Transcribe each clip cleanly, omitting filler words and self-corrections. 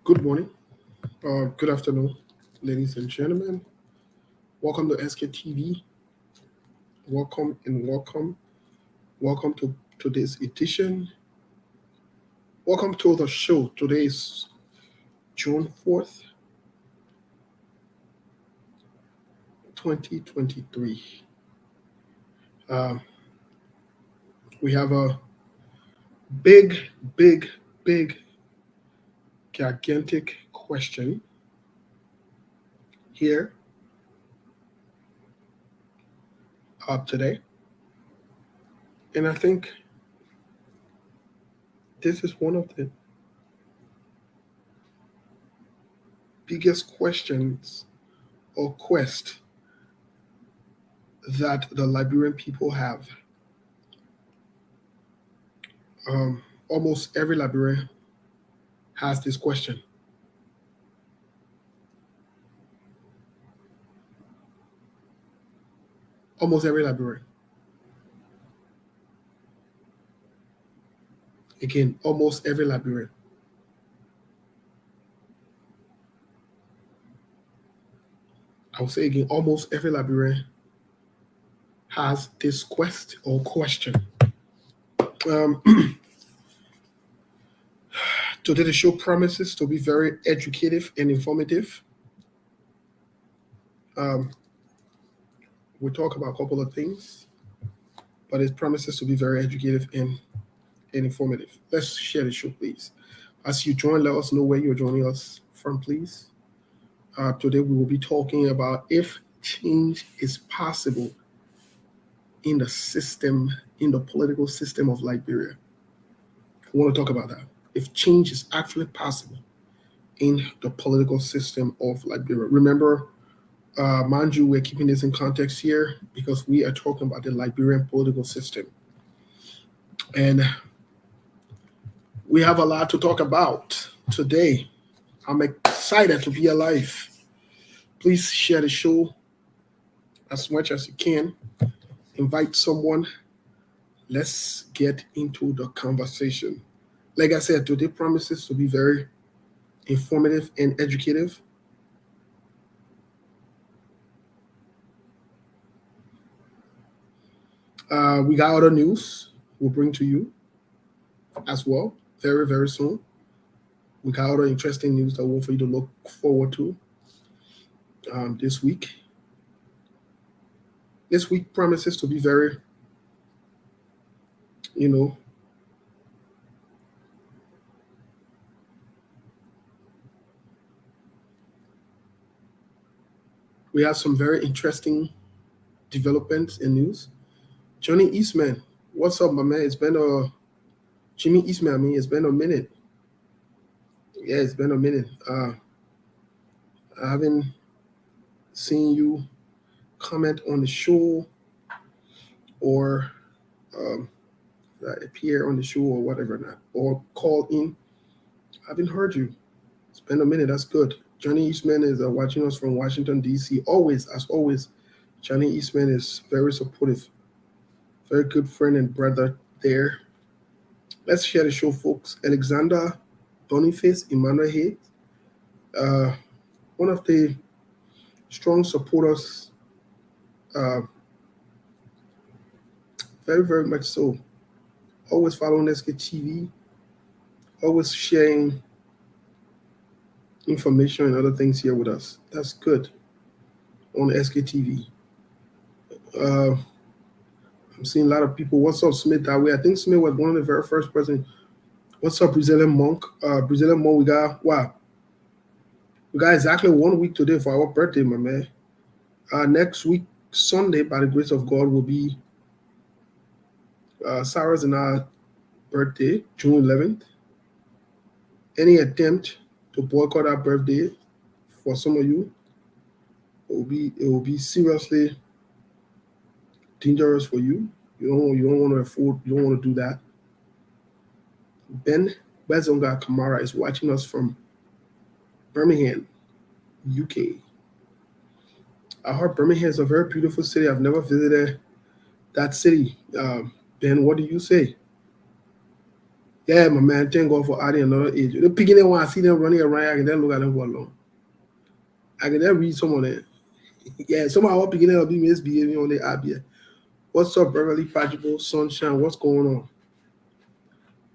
Good morning, good afternoon, ladies and gentlemen. Welcome to SKTV. Welcome and welcome. Welcome to today's edition. Welcome to the show. Today is June 4th, 2023. Um, we have a big, big, big, gigantic question here up today. And I think this is one of the biggest questions or quest that the Liberian people have. Almost every Liberian has this question. Almost every Liberian. Again, almost every Liberian. I will say again, almost every Liberian has this quest or question. Um, Today, the show promises to be very educative and informative. Um, we'll talk about a couple of things, but it promises to be very educative and informative. Let's share the show, please. As you join, let us know where you're joining us from, please. Today, we will be talking about if change is possible in the system, in the political system of Liberia. We want to talk about that. If change is actually possible in the political system of Liberia. Remember, mind you, we're keeping this in context here because we are talking about the Liberian political system. And we have a lot to talk about today. I'm excited to be alive. Please share the show as much as you can. Invite someone. Let's get into the conversation. Like I said, today promises to be very informative and educative. We got other news we'll bring to you as well very, very soon. We got other interesting news that we want for you to look forward to this week. This week promises to be very, you know, we have some very interesting developments in news. Johnny Eastman, what's up, my man? It's been Jimmy Eastman. I mean, it's been a minute. Yeah, it's been a minute. I haven't seen you comment on the show or um, appear on the show or whatever, not or call in. I haven't heard you. It's been a minute. That's good. Johnny Eastman is watching us from Washington D.C. Always, as always, Johnny Eastman is very supportive, very good friend and brother there. Let's share the show, folks. Alexander Boniface Emmanuel Hayes, uh, one of the strong supporters, uh, very, very much so. Always following SKTV, always sharing information and other things here with us. That's good on SKTV. Uh, I'm seeing a lot of people. What's up, Smith? That way, I think Smith was one of the very first person. What's up, Brazilian Monk? Brazilian Monk, we got wow. We got exactly 1 week today for our birthday, my man. Next week, Sunday, by the grace of God, will be Sarah's and our birthday, June 11th. Any attempt to boycott our birthday for some of you, it will be seriously dangerous for you. You don't want to afford. You don't want to do that. Ben Bezonga Kamara is watching us from Birmingham, UK. I heard Birmingham is a very beautiful city. I've never visited that city. Ben, what do you say? Yeah, my man, thank God for adding another age. The beginning when I see them running around, I can then look at them for long. I can then read some of them. Yeah, some of our beginning will be misbehaving on the app here. What's up, Beverly Pagible, Sunshine? What's going on?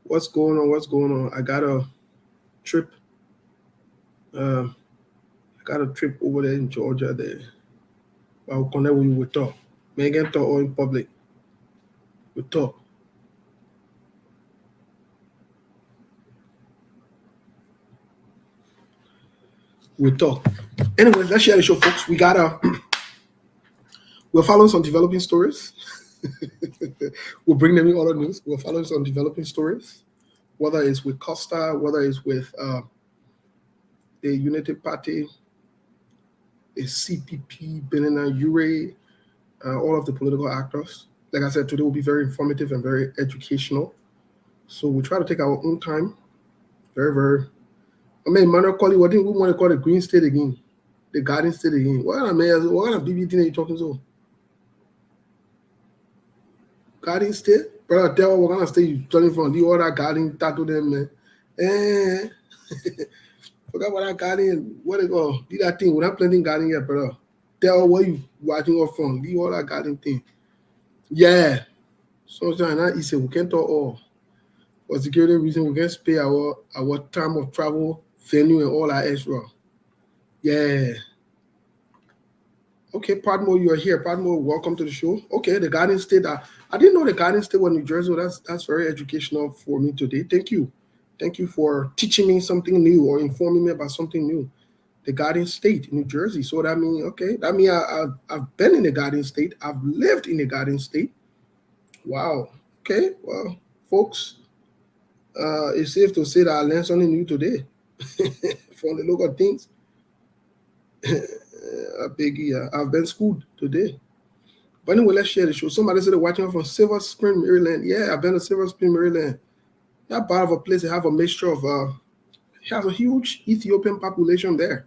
What's going on? What's going on? I got a trip. I got a trip over there in Georgia there. I'll connect with you. We'll talk. Megan talk or in public. We'll talk. We'll talk. Anyways, let's share the show, folks. We're following some developing stories. We'll bring them in other news. We're following some developing stories, whether it's with Costa, whether it's with the Unity Party, the CPP, Benina Ure, all of the political actors. Like I said, today will be very informative and very educational. So we try to take our own time. Very, very. I mean, Manuel Colley, what didn't we want to call the Green State again? The Garden State again. What kind of BBT are you talking to? Garden State? Brother, tell what kind of state you turning from. The other garden tattoo them, man. Forgot about that garden. What they go? Do that thing. We're not planting garden yet, brother. Tell where you watching off from. The other garden thing. Yeah. Sometimes not easy. We can't talk all. For security reason, we can spare our time of travel, venue, and all that extra. Yeah. Okay, Padmo, you are here. Padmo, welcome to the show. Okay, the Garden State. I didn't know the Garden State was New Jersey. That's very educational for me today. Thank you. Thank you for teaching me something new or informing me about something new. The Garden State, New Jersey. So that means, okay, that means I've been in the Garden State. I've lived in the Garden State. Wow. Okay, well, folks, it's safe to say that I learned something new today from the local things. I've been schooled today. But anyway, let's share the show. Somebody said they're watching from Silver Spring, Maryland. Yeah, I've been to Silver Spring, Maryland. That part of a place, they have a mixture of it has a huge Ethiopian population there.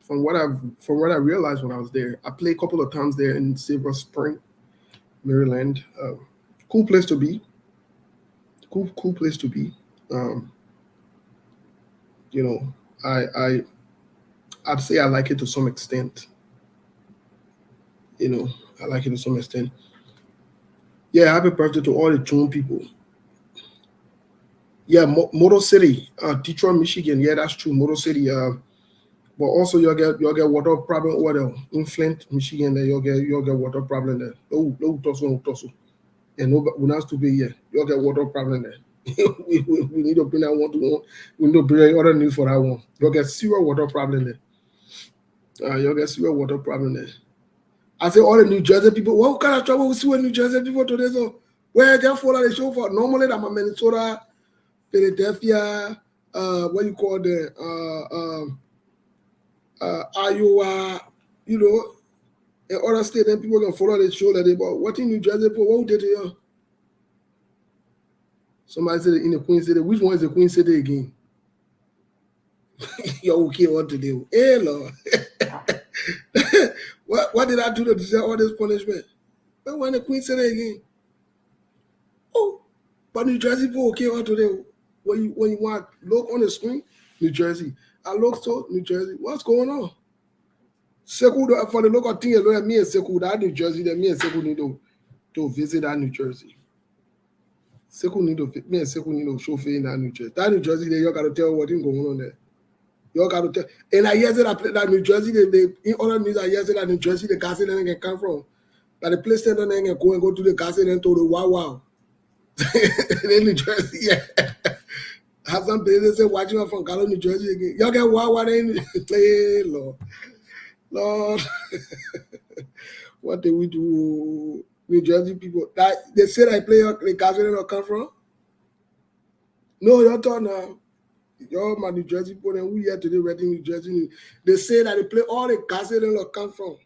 From what I realized when I was there. I played a couple of times there in Silver Spring, Maryland. Cool place to be. Cool place to be. You know, I'd say I like it to some extent. You know, I like it to some extent. Yeah, happy birthday to all the June people. Yeah, Motor City, Detroit, Michigan. Yeah, that's true. Motor City. But also you'll get water problem over there in Flint, Michigan. There you'll get water problem there. No, tosso. And no, we're not to be here. You'll get water problem there. we need to bring that one to one. We need to bring other news for that one. You'll get serious water problem there. You'll get serious water problem there. I say all the New Jersey people, what kind of trouble we see with New Jersey people today? So where they follow the show for? Normally I'm a Minnesota, Philadelphia, what you call the Iowa, you know, and other states, then people can follow the show that they but what in New Jersey people, what did you? Somebody said in the Queen City. Which one is the Queen City again? You're okay what to do. Hey Lord. What did I do to deserve all this punishment? But when the Queen City again? Oh, but New Jersey people okay what to do? When you want look on the screen, New Jersey. I look so New Jersey. What's going on? Sekou for the local thing, me and Sekou that New Jersey, then me and Sekou need to visit that New Jersey. Me and Sekou need to show face in that New Jersey. That New Jersey, there you got to tell what is going on there. You got to tell. And I hear that that New Jersey, they in other news, I hear that New Jersey, the gas then can come from. That the place then can go to the gas and to the wow. In New Jersey, yeah. Have some places say watching from Gallo, New Jersey again. Y'all get wow in play, Lord. What did we do? New Jersey people. That they said I play the Gasoline or come from? No, you're talking now. You're my New Jersey people, and we here today reading New Jersey. They say that they play all the Gasoline or come from.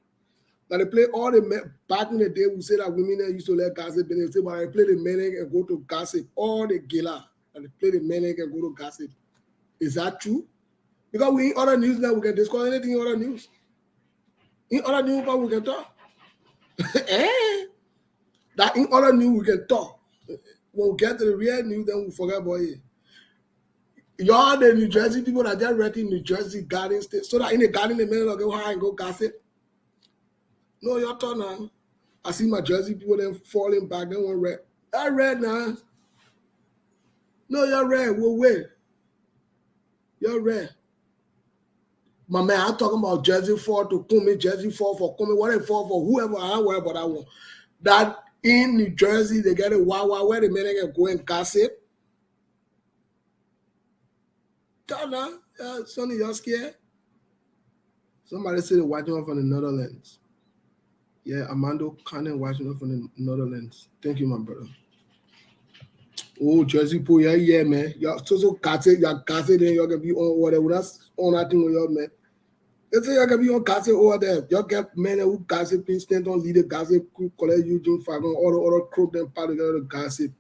That they play all the men. Back in the day, we say that women used to let gossip, and they say, but I play the men and go to gossip. All the gala. And they play the men and go to gossip. Is that true? Because we in other news now, we can discuss anything in other news. In other news, we can talk. That in other news, we can talk. When we get to the real news, then we forget about it. Y'all the New Jersey people that just renting New Jersey Garden State, so that in the garden in the middle of go high and go gossip. No, your turn now. I see my Jersey people then falling back. They want red. I red now. No, you're red. We'll win. You're red. My man, I'm talking about Jersey 4 to Kumi, Jersey 4 for Kumi, whatever 4 for whoever, I don't worry about that one. That in New Jersey, they get a wow, where the men can go and gossip. Tana, Sonny, you're scared? Somebody said they're watching off from the Netherlands. Yeah, Armando Cannon watching off from the Netherlands. Thank you, my brother. Oh, Jersey Pool, yeah, man. You're so gossip, you're gossip, then you're going to be on whatever. That's on that thing with your man. They say you can be on gossip over there. You get men who gossip, instant on leader gossip, collect Eugene Fagon, all the other crook them part of the gossip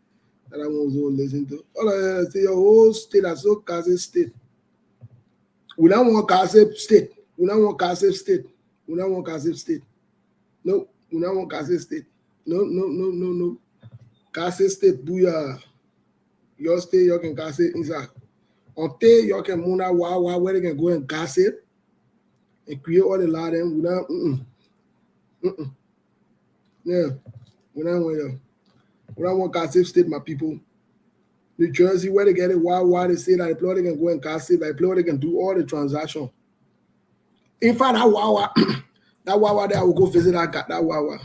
that I was all listening to. All I say your whole state is so gossip state. We don't want gossip state. We don't want gossip state. We don't want gossip state. No, we don't want gossip state. No. Gossip state, booyah. Your state, you can gossip inside. Until you can move out where they can go and gossip and create all the law them without Yeah, we don't want gossip state, my people. New Jersey, where they get it, why they say that the player can go and gossip, the player they can do all the transaction. In fact, that Wawa there, I will go visit that Wawa.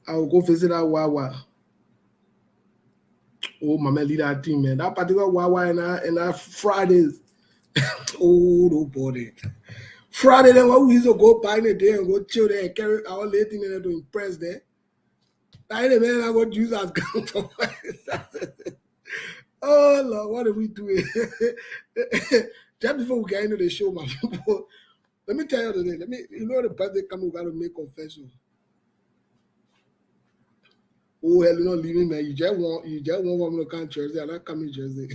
I will go visit that Wawa. Oh, my man, lead that team, man. That particular Wawa and that Fridays. Oh, no body. Friday, then what we used to go by in the day and go chill there and carry our lady in there to impress there. That ain't the man I got use as gun for. Oh, Lord, what are we doing? Just before we get into the show, my people, let me tell you today. You know the birthday coming, we got to make confession. Oh, hell, you're not leaving, man. You just want woman to come to Jersey. I like coming to Jersey.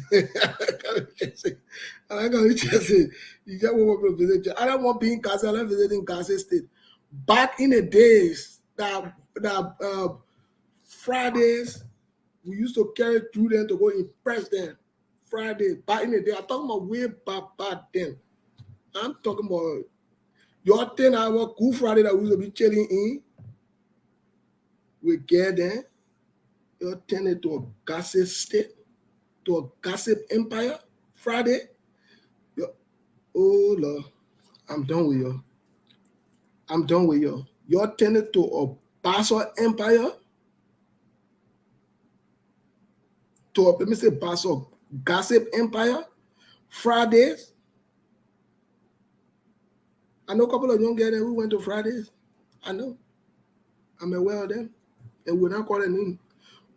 I like coming to Jersey. You just want woman to visit Jersey. I don't want being Gaza. I like visiting Gaza State. Back in the days, that Fridays, we used to carry through them to go impress them. Friday, back in the day, I'm talking about way back then. I'm talking about your 10-hour Good Friday that we used to be chilling in. We get there. You're turning to a gossip state, to a gossip empire. Friday, oh Lord, I'm done with you. You're turning to a pastor empire, let me say pastor gossip empire. Fridays, I know a couple of young girls who went to Fridays. I know, I'm aware of them, and we're not calling in.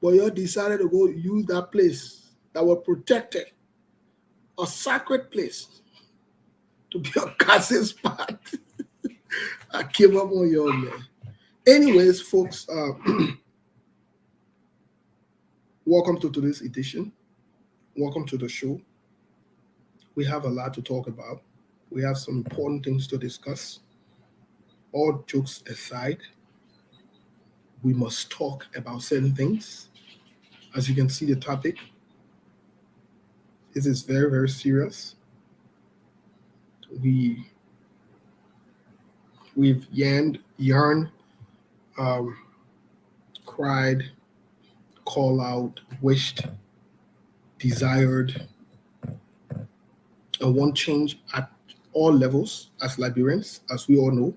But you decided to go use that place that was protected, a sacred place, to be a gossip spot. I came up on your man. Anyways, folks, welcome to today's edition. Welcome to the show. We have a lot to talk about. We have some important things to discuss. All jokes aside, we must talk about certain things. As you can see, the topic, this is very, very serious. We've yearned, cried, called out, wished, desired, and want change at all levels as Liberians, as we all know.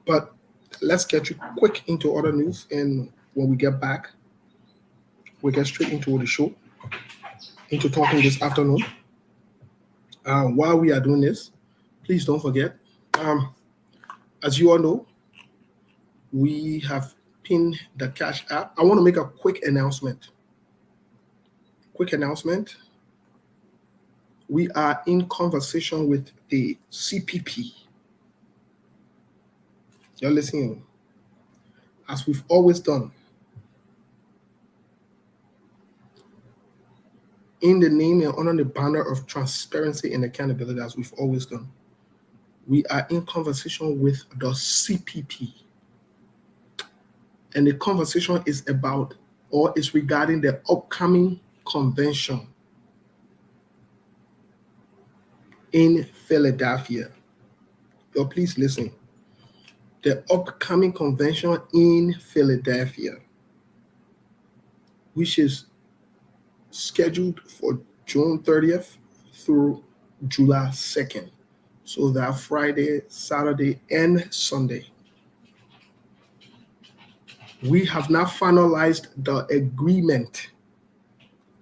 But let's get you quick into other news, and when we get back, we get straight into the show, into talking this afternoon. While we are doing this, please don't forget, as you all know, we have pinned the Cash app. I want to make a quick announcement. We are in conversation with the CPP. You're listening, as we've always done. In the name and under the banner of transparency and accountability, as we've always done, we are in conversation with the CPP. And the conversation is about, or is regarding the upcoming convention in Philadelphia. Yo, please listen. The upcoming convention in Philadelphia, which is scheduled for June 30th through July 2nd. So that Friday, Saturday, and Sunday. We have now finalized the agreement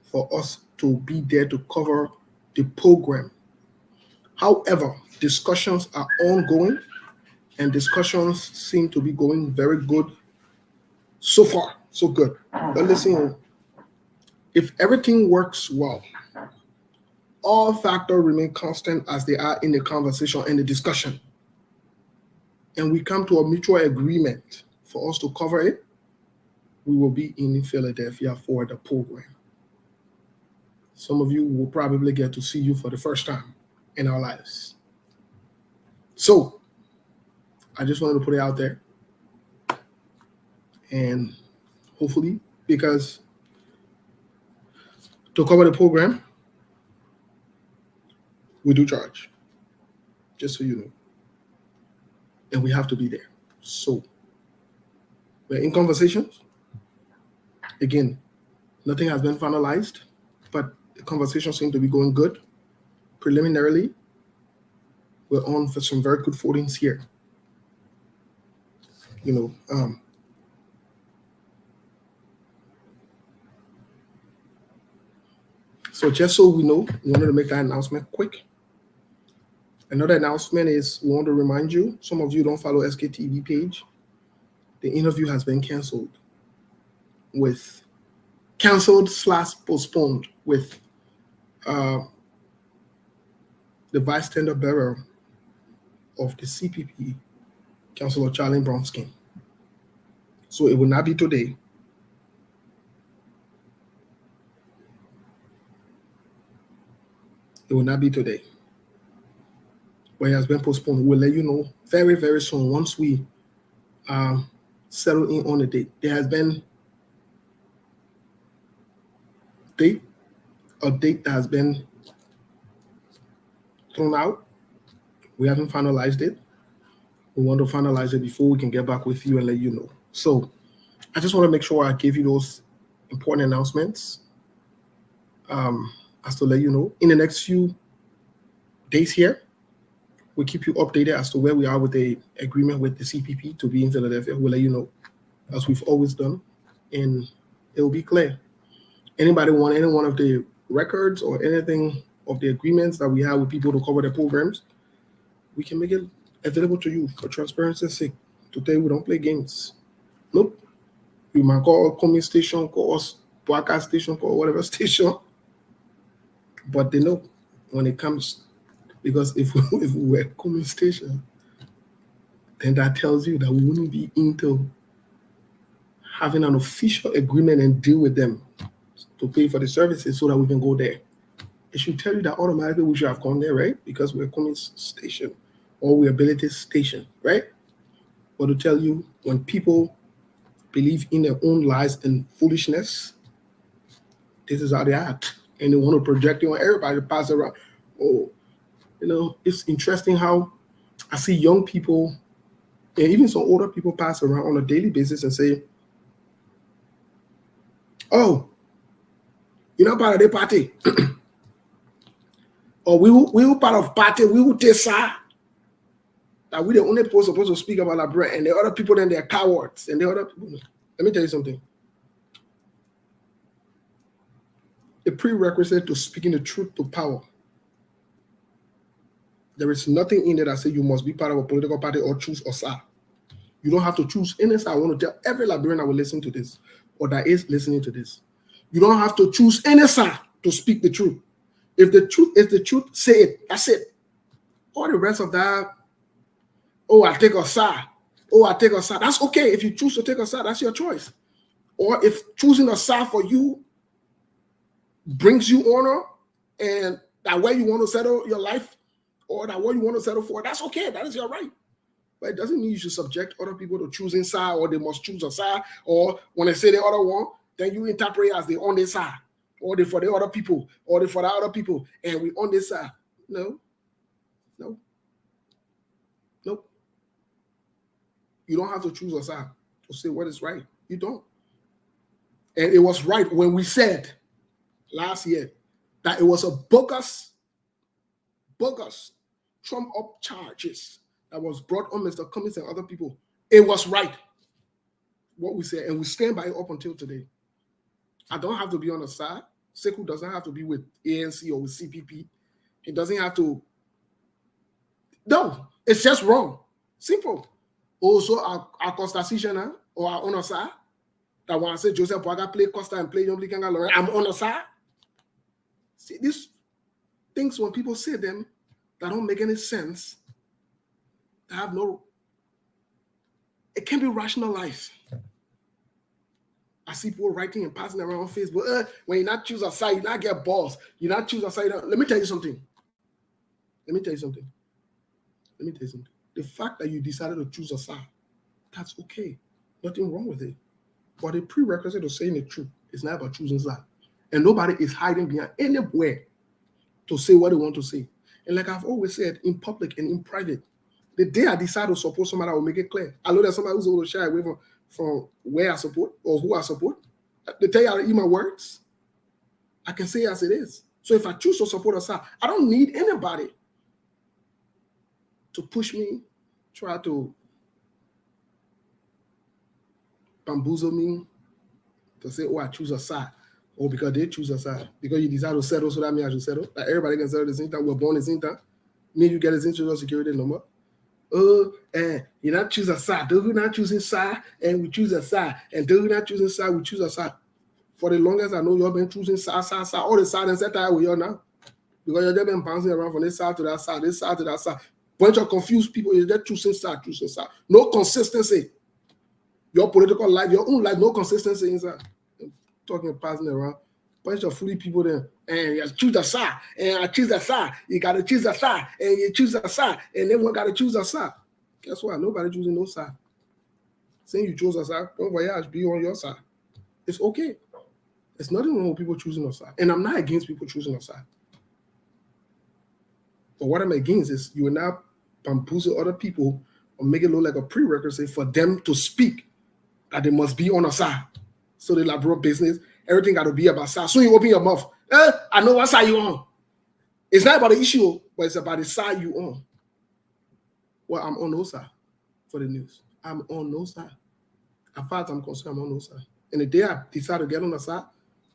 for us to be there to cover the program. However, discussions are ongoing and discussions seem to be going very good so far. So good. But listen, if everything works well, all factors remain constant as they are in the conversation and the discussion, and we come to a mutual agreement for us to cover it, we will be in Philadelphia for the program. Some of you will probably get to see you for the first time in our lives. So I just wanted to put it out there. And hopefully, because to cover the program, we do charge, just so you know. And we have to be there. So we're in conversations. Again, nothing has been finalized, but the conversation seems to be going good. Preliminarily, we're on for some very good footings here. So just so we know, we wanted to make that announcement quick. Another announcement is we want to remind you, some of you don't follow SKTV page. The interview has been canceled / postponed with the vice tender bearer of the CPP, Councilor Charlie Bronskin. So it will not be today. It will not be today. But it has been postponed. We'll let you know very, very soon once we settle in on the date. There has been a date that has been thrown out. We haven't finalized it. We want to finalize it before we can get back with you and let you know. So I just want to make sure I give you those important announcements as to let you know. In the next few days here, we'll keep you updated as to where we are with the agreement with the CPP to be in Philadelphia. We'll let you know, as we've always done, and it will be clear. Anybody want any one of the records or anything of the agreements that we have with people to cover their programs, we can make it available to you for transparency's sake. Today, we don't play games. Nope. You might call a coming station, call us broadcast station, call whatever station, but they know when it comes, because if we were a coming station, then that tells you that we wouldn't be into having an official agreement and deal with them to pay for the services so that we can go there. It should tell you that automatically we should have gone there, right? Because we're a coming station or we're a ability station, right? But to tell you, when people believe in their own lies and foolishness, this is how they act. And they want to project it on everybody to pass around. Oh, it's interesting how I see young people and even some older people pass around on a daily basis and say, oh, you're not part of the party. Or we were part of party, we will take sir. That we the only people supposed to speak about Liberia, and the other people then they're cowards. And the other people, let me tell you something. The prerequisite to speaking the truth to power. There is nothing in there that says you must be part of a political party or choose a side. You don't have to choose any side. I want to tell every Liberian that will listen to this or that is listening to this. You don't have to choose any side to speak the truth. If the truth is the truth, say it. That's it. All the rest of that, oh, I take a side. Oh, I take a side. That's okay. If you choose to take a side, that's your choice. Or if choosing a side for you brings you honor and that way you want to settle your life or that way you want to settle for, that's okay. That is your right. But it doesn't mean you should subject other people to choosing side or they must choose a side, or when they say the other one, then you interpret as they on their side. or they for the other people, or they for the other people, and we on this side. No. You don't have to choose a side to say what is right. You don't. And it was right when we said last year that it was a bogus Trump up charges that was brought on Mr. Cummings and other people. It was right what we said, and we stand by it up until today. I don't have to be on the side. Sekou doesn't have to be with ANC or with CPP. He doesn't have to. No, it's just wrong. Simple. Also, our constitution or our on side. That when I say Joseph Boaga play Costa and play Yombli Kanga Lauren, I'm on the side. See, these things, when people say them, that don't make any sense. They have no. It can be rationalized. I see people writing and passing around on Facebook. When you not choose a side, you not get balls. You not choose a side. Let me tell you something. The fact that you decided to choose a side, that's okay. Nothing wrong with it. But the prerequisite of saying the truth is not about choosing side. And nobody is hiding behind anywhere to say what they want to say. And like I've always said, in public and in private, the day I decide to support somebody, I will make it clear. I know there's somebody who's going to shy away from where I support or who I support. They tell you how to eat my words. I can say it as it is. So if I choose to support a side, I don't need anybody to push me, try to bamboozle me, to say, oh, I choose a side. Or because they choose a side. Because you decide to settle, so that means I should settle. Like everybody can settle at the same time. We're born at the same time. Me, you get a social security number. And you not choose a side. Those who not choosing side, and we choose a side. And those who not choosing side, we choose a side. For the longest I know, you've been choosing side. All the side and set that with you now. Because you've just been bouncing around from this side to that side, this side to that side. Bunch of confused people, you're just choosing side. No consistency. Your political life, your own life, no consistency inside. Talking and passing around. Bunch of foolish people there. And you choose a side. And I choose a side. You got to choose a side. And you choose a side. And then one got to choose a side. Guess what? Nobody choosing no side. Saying you chose a side, don't voyage, be on your side. It's okay. There's nothing wrong with people choosing a side. And I'm not against people choosing a side. But what I'm against is you will now bamboozle other people or make it look like a prerequisite for them to speak that they must be on a side. So they like broke business. Everything got to be about side. So you open your mouth. I know what side you on. It's not about the issue, but it's about the side you on. Well, I'm on no side for the news. I'm on no side. As far as I'm concerned, I'm on no side. And the day I decide to get on the side,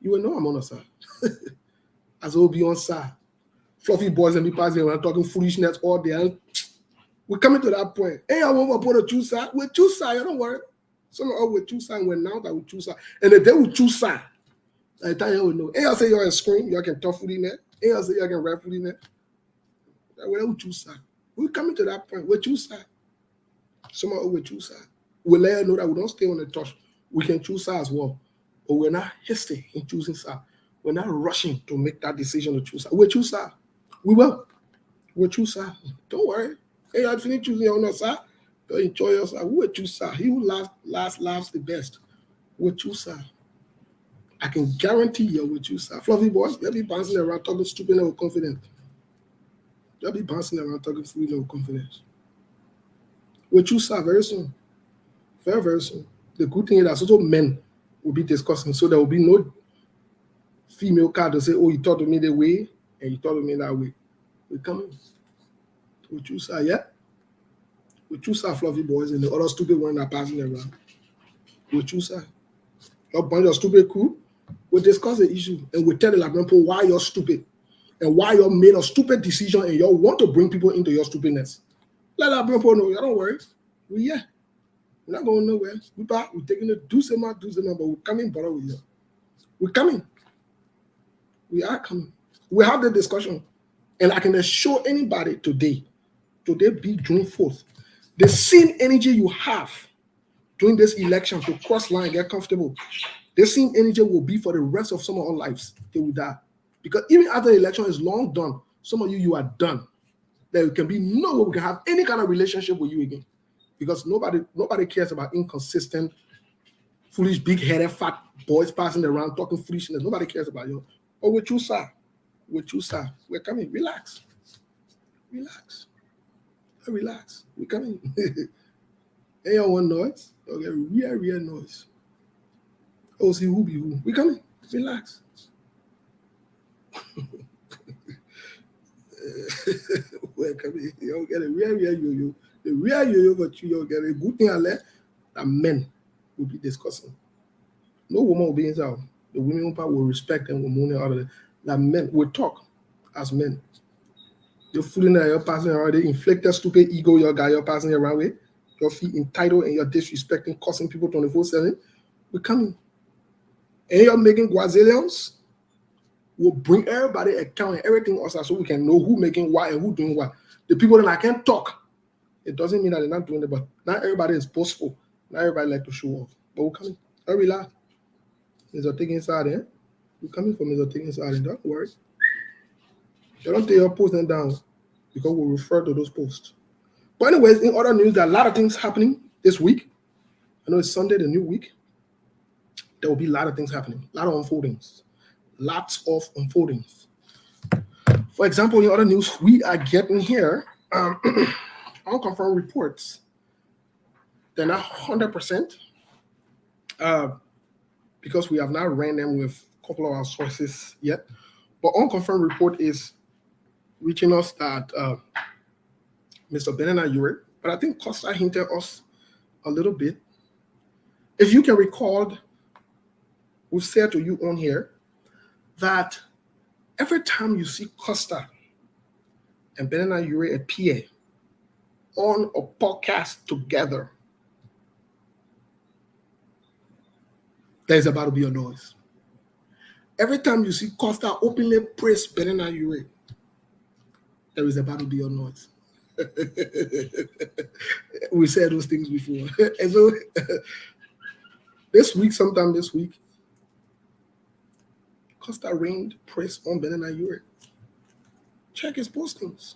you will know I'm on the side. As will be on side. Fluffy boys and me passing around talking foolishness all day. We're coming to that point. Hey, I want to put a choose side. We'll choose side, don't worry. Some of us will choose side, we're now that we choose side. And the day we choose side, I tell you, know. Hey, I'll say you're a scream, you can talk food in there. Hey, I'll say you can rap food in there. Where we choose side. We're coming to that point. We'll choose side. Some of us will choose side. We'll let you know that we don't stay on the touch. We can choose side as well. But we're not hasty in choosing side. We're not rushing to make that decision to choose side. We'll choose side. We will. We'll choose side. Don't worry. Hey, I'll finish choosing your own side. You'll enjoy your side. We'll choose side. He who laughs the best. We'll choose side. I can guarantee you we'll choose side. Fluffy boys, they'll be bouncing around talking stupid and with confidence. They'll be bouncing around talking freely with confidence. We'll choose side very soon. Very, very soon. The good thing is that also men will be discussing, so there will be no female card to say, oh, you talk to me that way and you talk to me that way. We're coming. We choose side, yeah? We choose side, fluffy boys, and the other stupid ones that are passing around. We choose side. Your bunch of stupid crew, we discuss the issue and we tell the people why you're stupid and why you made a stupid decision and you want to bring people into your stupidness. Let that people know, don't worry. We're not going nowhere. We're back. We're taking it, do some, but we're coming better with you. We're coming. We are coming. We have the discussion. And I can assure anybody today be June 4th, the same energy you have during this election to cross line and get comfortable, the same energy will be for the rest of some of our lives till we die. Because even after the election is long done, some of you are done. There can be no way we can have any kind of relationship with you again. Because nobody cares about inconsistent foolish, big-headed, fat boys passing around talking foolishness. Nobody cares about you. Oh, with you, sir. With you, sir. We're coming. Relax. Relax. Relax. We're coming. Ain't you want noise? Okay, real noise. Oh, see who be who. We coming. Relax. We're coming. You don't get a real yo-yo. The real yo-yo, but you don't get a good thing I left that men will be discussing. No woman will be inside. The women will respect and will moan out of it. That men will talk as men. You're fooling that you're passing around. They inflict that stupid ego your guy you're passing around with. Your feet entitled and you're disrespecting, cussing people 24/7. We're coming. And you're making guazillions. We'll bring everybody account and everything else so we can know who making what and who doing what. The people that I can't talk, it doesn't mean that they're not doing it, but not everybody is boastful. Not everybody like to show off. But we're coming. Don't relax. There's a thing inside there. We're coming from there's a thing inside there. Don't worry. They don't take your post and down because we'll refer to those posts. But anyways, in other news, there are a lot of things happening this week. I know it's Sunday, the new week. There will be a lot of things happening, a lot of unfoldings. Lots of unfoldings. For example, in other news, we are getting here unconfirmed reports. They're not 100% because we have not ran them with a couple of our sources yet. But unconfirmed report is reaching us that Mr. Benena Ure, but I think Costa hinted us a little bit. If you can recall, we've said to you on here that every time you see Costa and Benena Ure appear on a podcast together, there's about to be a noise. Every time you see Costa openly praise Benena Ure, there is about to be a noise. We said those things before. And so sometime this week, Costa rained praise on Benena Ure. Check his postings.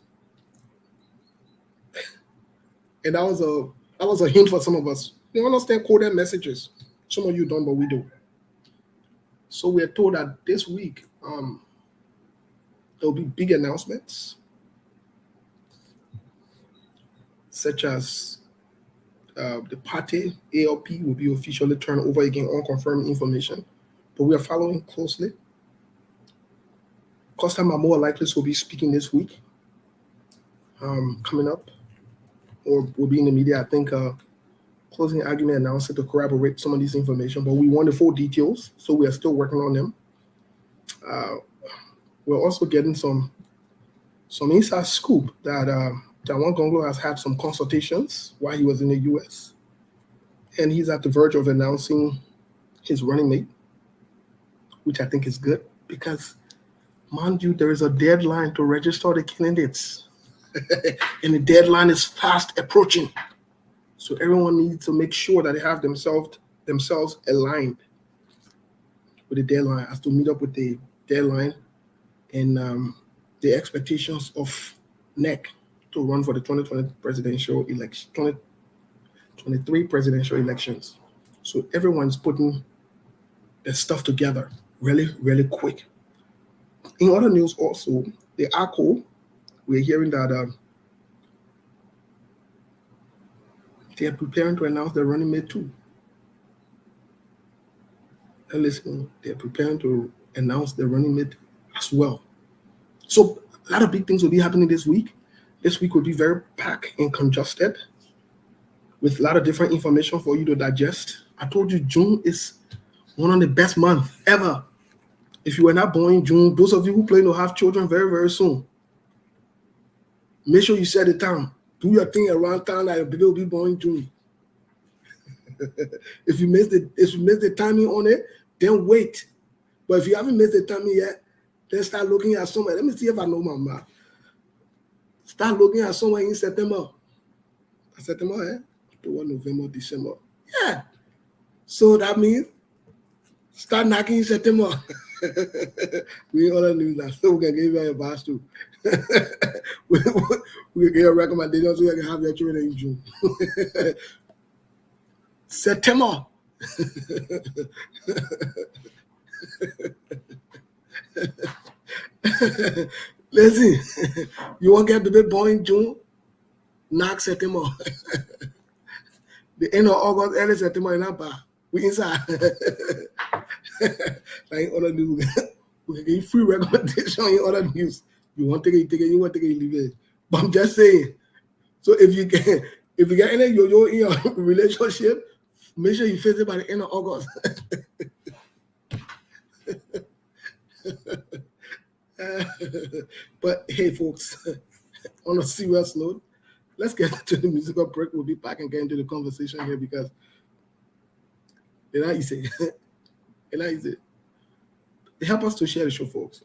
And that was a hint for some of us. We understand coded messages. Some of you don't, but we do. So we're told that this week there'll be big announcements, such as the party ALP will be officially turned over again, unconfirmed information, but we are following closely. Costa more likely will be speaking this week, coming up, or will be in the media. I think closing argument announced to corroborate some of this information, but we want the full details, so we are still working on them. We're also getting some inside scoop that Jawan Gonglo has had some consultations while he was in the U.S., and he's at the verge of announcing his running mate, which I think is good because, mind you, there is a deadline to register the candidates, and the deadline is fast approaching. So everyone needs to make sure that they have themselves aligned with the deadline, as to meet up with the deadline and the expectations of NEC to run for the 2020 presidential election, 2023 presidential elections. So everyone's putting their stuff together really, really quick. In other news also, the ARCO, we're hearing that they are preparing to announce their running mate too. And listen, they're preparing to announce their running mate as well. So a lot of big things will be happening this week. This week will be very packed and congested with a lot of different information for you to digest. I told you June is one of the best months ever. If you were not born in June, those of you who plan to have children very, very soon, make sure you set the time. Do your thing around time that your baby will be born in June. If you miss the timing on it, then wait. But if you haven't missed the timing yet, then start looking at somewhere. Let me see if I know my math. Start looking at somewhere in September. September, October, November, December. Yeah. So that means start knocking in September. We all knew that. So we can give you a advice too. we can give a recommendation so you can have your children in June. September. Listen, you want to get the big boy in June? Knock September. The end of August, early September in Napa. We inside. Like other news. We give you free recommendation in other news. You want to take it, you want to take it, leave it. But I'm just saying. So if you get any yo-yo in your relationship, make sure you fix it by the end of August. But hey, folks, on a serious note, let's get to the musical break. We'll be back and get into the conversation here because it's not easy. It's not easy. Help us to share the show, folks.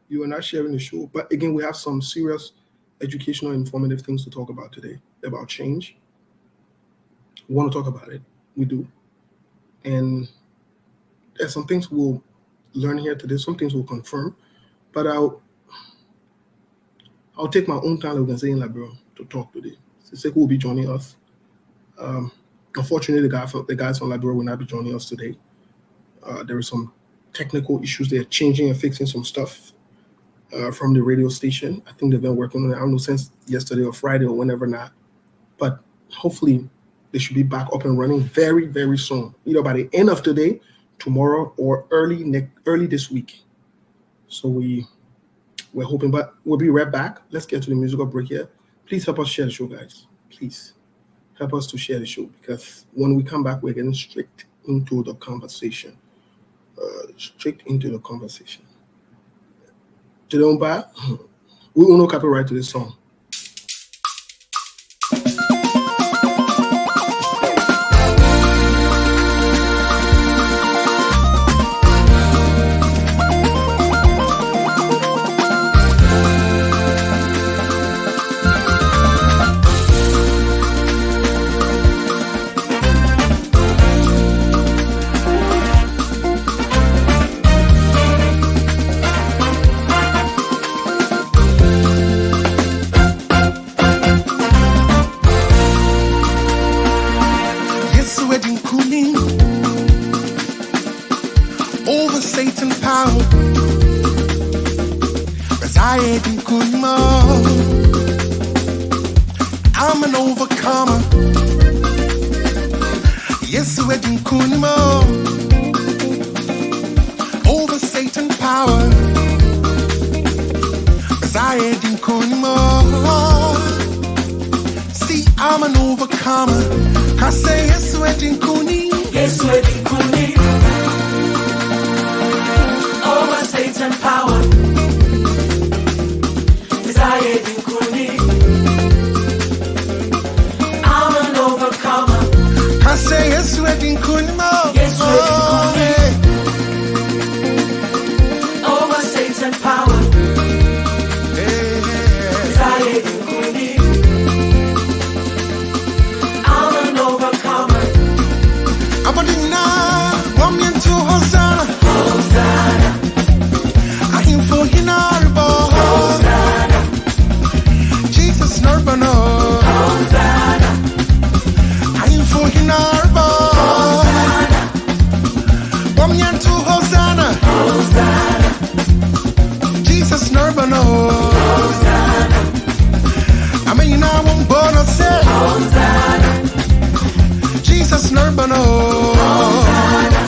You are not sharing the show, but again, we have some serious educational, informative things to talk about today about change. We want to talk about it. We do. And there's some things we'll learn here today, some things we'll confirm, but I'll take my own time, like we can say in Liberia, to talk today. So who will be joining us. Unfortunately, the guys from Liberia will not be joining us today. There are some technical issues. They're changing and fixing some stuff from the radio station. I think they've been working on it, I don't know, since yesterday or Friday or whenever not. But hopefully they should be back up and running very, very soon, either by the end of today, tomorrow, or early this week. So we're hoping, but we'll be right back. Let's get to the musical break here. Please help us share the show, guys. Please help us to share the show, because when we come back, we're getting straight into the conversation. We will no copyright to this song. Over Satan power, reside in Kunima. I'm an overcomer. Yes, we're in Kunima. Over Satan power, reside in Kunima. See, I'm an overcomer. I say yes, we're in Kunima. Yes, we're in Kunima. Over Satan power, reside in Kunima. I'm an overcomer. I say yes, we're in Kunima. Yes, we're in Kunima. Over Satan power, reside in Kunima. I'm an overcomer. I'm a deny, I'm into Hosanna. Hosanna, I am for Hinarbo. Hosanna, Jesus Nurbano. Hosanna, I am for Hinarbo. Hosanna, I'm into Hosanna. Hosanna, Jesus Nurbano. Hosanna, I mean, I won't born or say. Hosanna, Jesus Nurbano. Hosanna.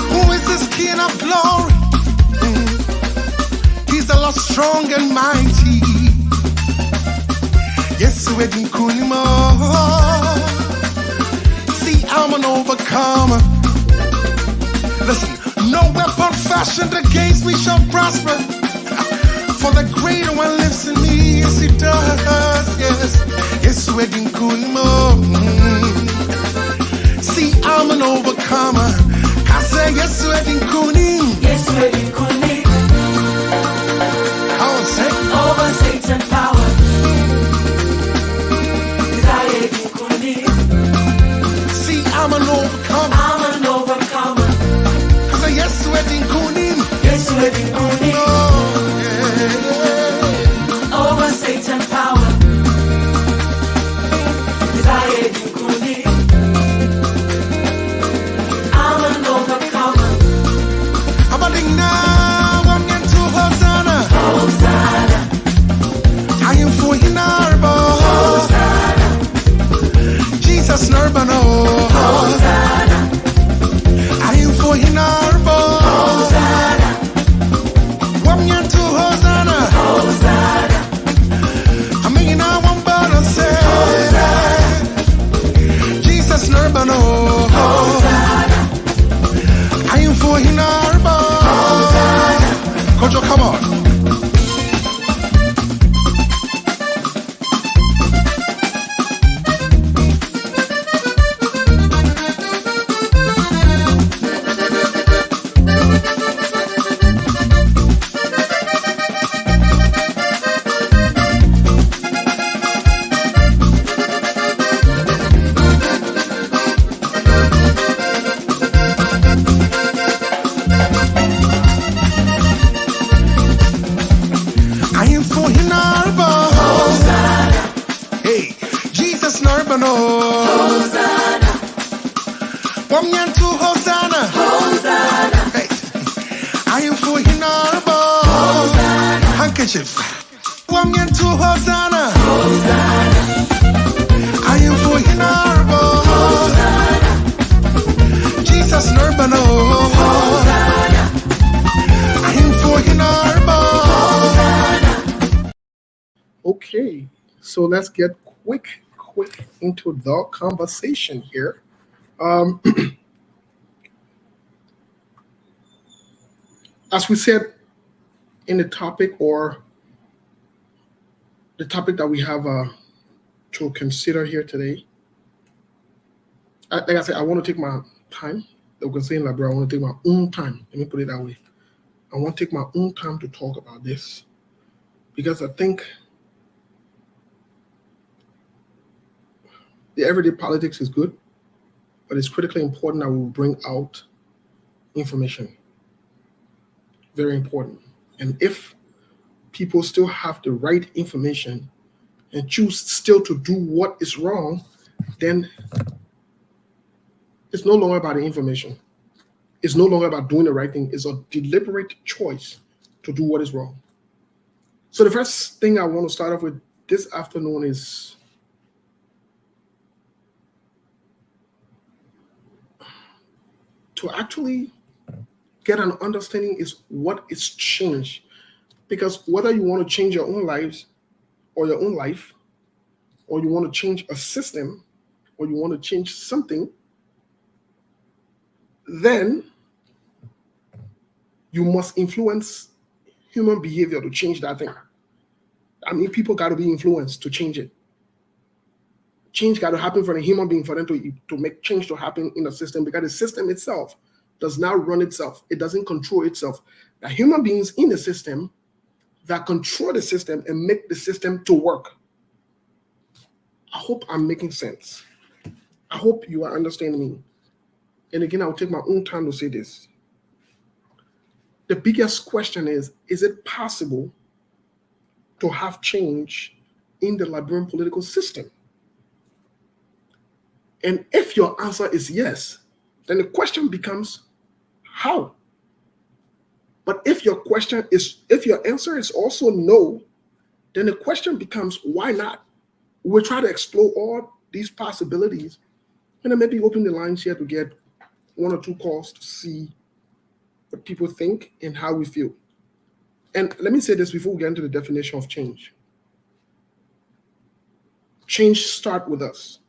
Who is this King of glory? He's the Lord strong and mighty. Yes, we're in Kunima. See, I'm an overcomer. Listen, no weapon fashioned against me shall prosper. For the greater one lives in me, yes, it does. Yes, yes, we're in Kunima. See, I'm an overcomer. I say, yes, we're in Kunima. Yes, we're in Kunima. I say, Over Satan power, reside in Kunima. Over Satan power. Desire you could be. I'm an overcomer. Abadina, woman to Hosanna. Hosanna, I am for Hinarbo. Hosanna, Jesus Nurbano. Hosanna, I am for Hinarbo. Hosanna, Woman to Hosanna. Hosanna, I mean, I want to say, Jesus Nurbano. Hosanna, I am for Hinarbo. Kojo, come on. I am for Hinarbo. Hey, Jesus Nurbano. Hosanna, Woman to Hosanna. Hosanna, Hey, I am for Hinarbo. Handkerchief. Woman to Hosanna. Hosanna, I am for Hinarbo. Jesus Nurbano. Hosanna, I am for Hinarbo. Okay, so let's get quick into the conversation here. As we said in the topic, or the topic that we have to consider here today, like I said, I want to take my time. Like we say in Liberia, I want to take my own time. Let me put it that way. I want to take my own time to talk about this because I think the everyday politics is good, but it's critically important that we bring out information. Very important. And if people still have the right information and choose still to do what is wrong, then it's no longer about the information. It's no longer about doing the right thing. It's a deliberate choice to do what is wrong. So the first thing I want to start off with this afternoon is to actually get an understanding is what is changed. Because whether you want to change your own lives or your own life, or you want to change a system, or you want to change something, then you must influence human behavior to change that thing. I mean, people got to be influenced to change it. Change got to happen for a human being for them to make change to happen in the system, because the system itself does not run itself. It doesn't control itself. The human beings in the system that control the system and make the system to work. I hope I'm making sense. I hope you are understanding me. And again, I'll take my own time to say this. The biggest question is it possible to have change in the Liberian political system? And if your answer is yes, then the question becomes how? But if your answer is also no, then the question becomes why not? We'll try to explore all these possibilities, and then maybe open the lines here to get one or two calls to see what people think and how we feel. And let me say this before we get into the definition of change. Change starts with us.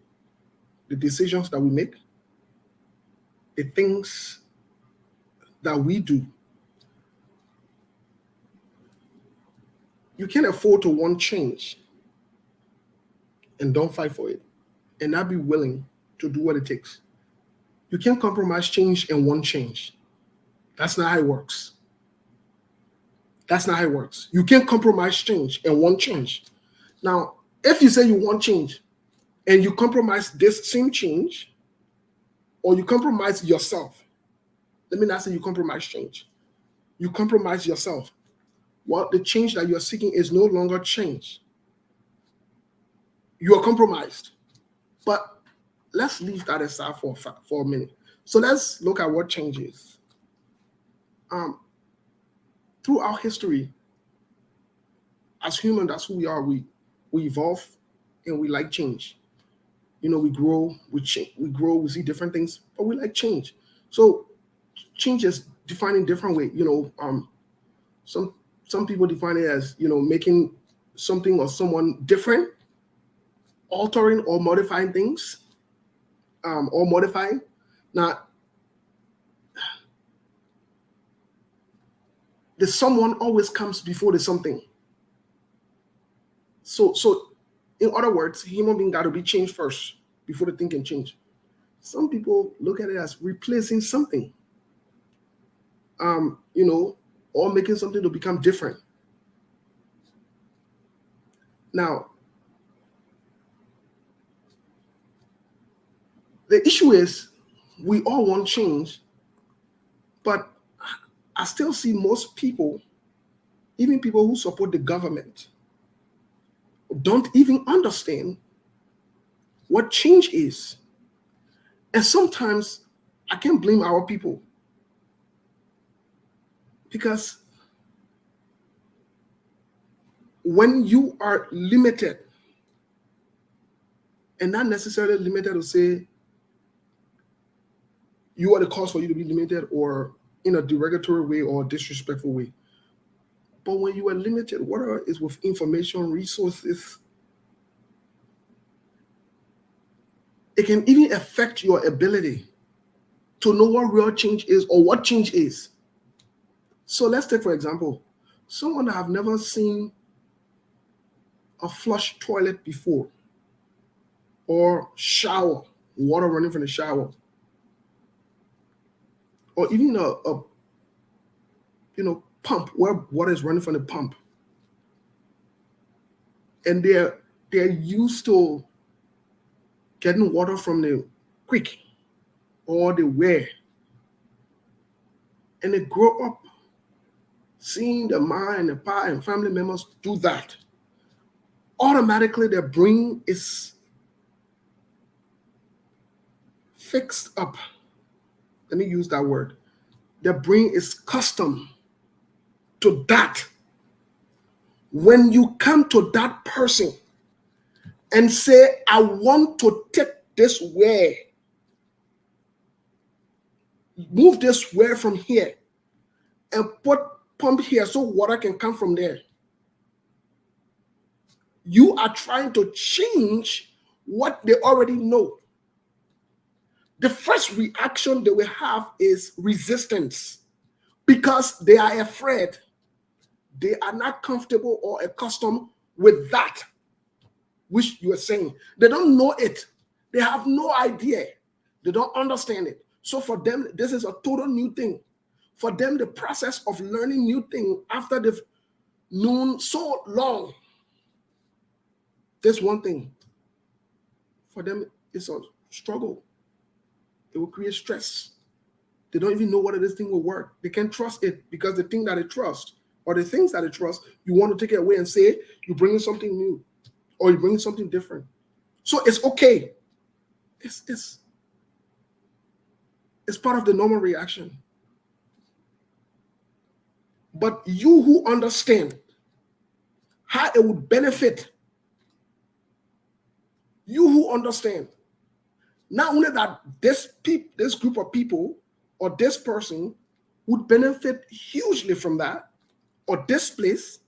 The decisions that we make, the things that we do. You can't afford to want change and don't fight for it and not be willing to do what it takes. You can't compromise change and want change. That's not how it works. That's not how it works. You can't compromise change and want change. Now, if you say you want change and you compromise this same change, or you compromise yourself, let me not say you compromise change. You compromise yourself. Well, the change that you are seeking is no longer change. You are compromised. But let's leave that aside for a minute. So let's look at what change is. Throughout history, as humans, that's who we are. We evolve and we like change. We grow, we grow, we see different things, but we like change. So change is defined in different way. Some people define it as making something or someone different, altering or modifying things, or modifying. Now, the someone always comes before the something. So in other words, human being got to be changed first before the thing can change. Some people look at it as replacing something, or making something to become different. Now, the issue is we all want change, but I still see most people, even people who support the government, don't even understand what change is. And sometimes I can't blame our people, because when you are limited, and not necessarily limited to say you are the cause for you to be limited or in a derogatory way or disrespectful way. But when you are limited, whatever is with information, resources, it can even affect your ability to know what real change is or what change is. So let's take, for example, someone that have never seen a flush toilet before, or shower, water running from the shower, or even a pump where water is running from the pump, and they're used to getting water from the creek or the well, and they grow up seeing the ma and the pa and family members do that. Automatically their brain is fixed up. Let me use that word. Their brain is custom to that. When you come to that person and say, I want to take this way, move this way from here and pump here so water can come from there, you are trying to change what they already know. The first reaction they will have is resistance, because they are afraid. They are not comfortable or accustomed with that which you are saying. They don't know it. They have no idea. They don't understand it. So for them, this is a total new thing. For them, the process of learning new thing after they've known so long, this one thing, for them, it's a struggle. It will create stress. They don't even know whether this thing will work. They can't trust it, because the thing that they trust, or the things that they trust, you want to take it away and say you're bringing something new, or you're bringing something different. So it's okay. It's part of the normal reaction. But you who understand how it would benefit, you who understand, not only that this group of people or this person would benefit hugely from that, or this place,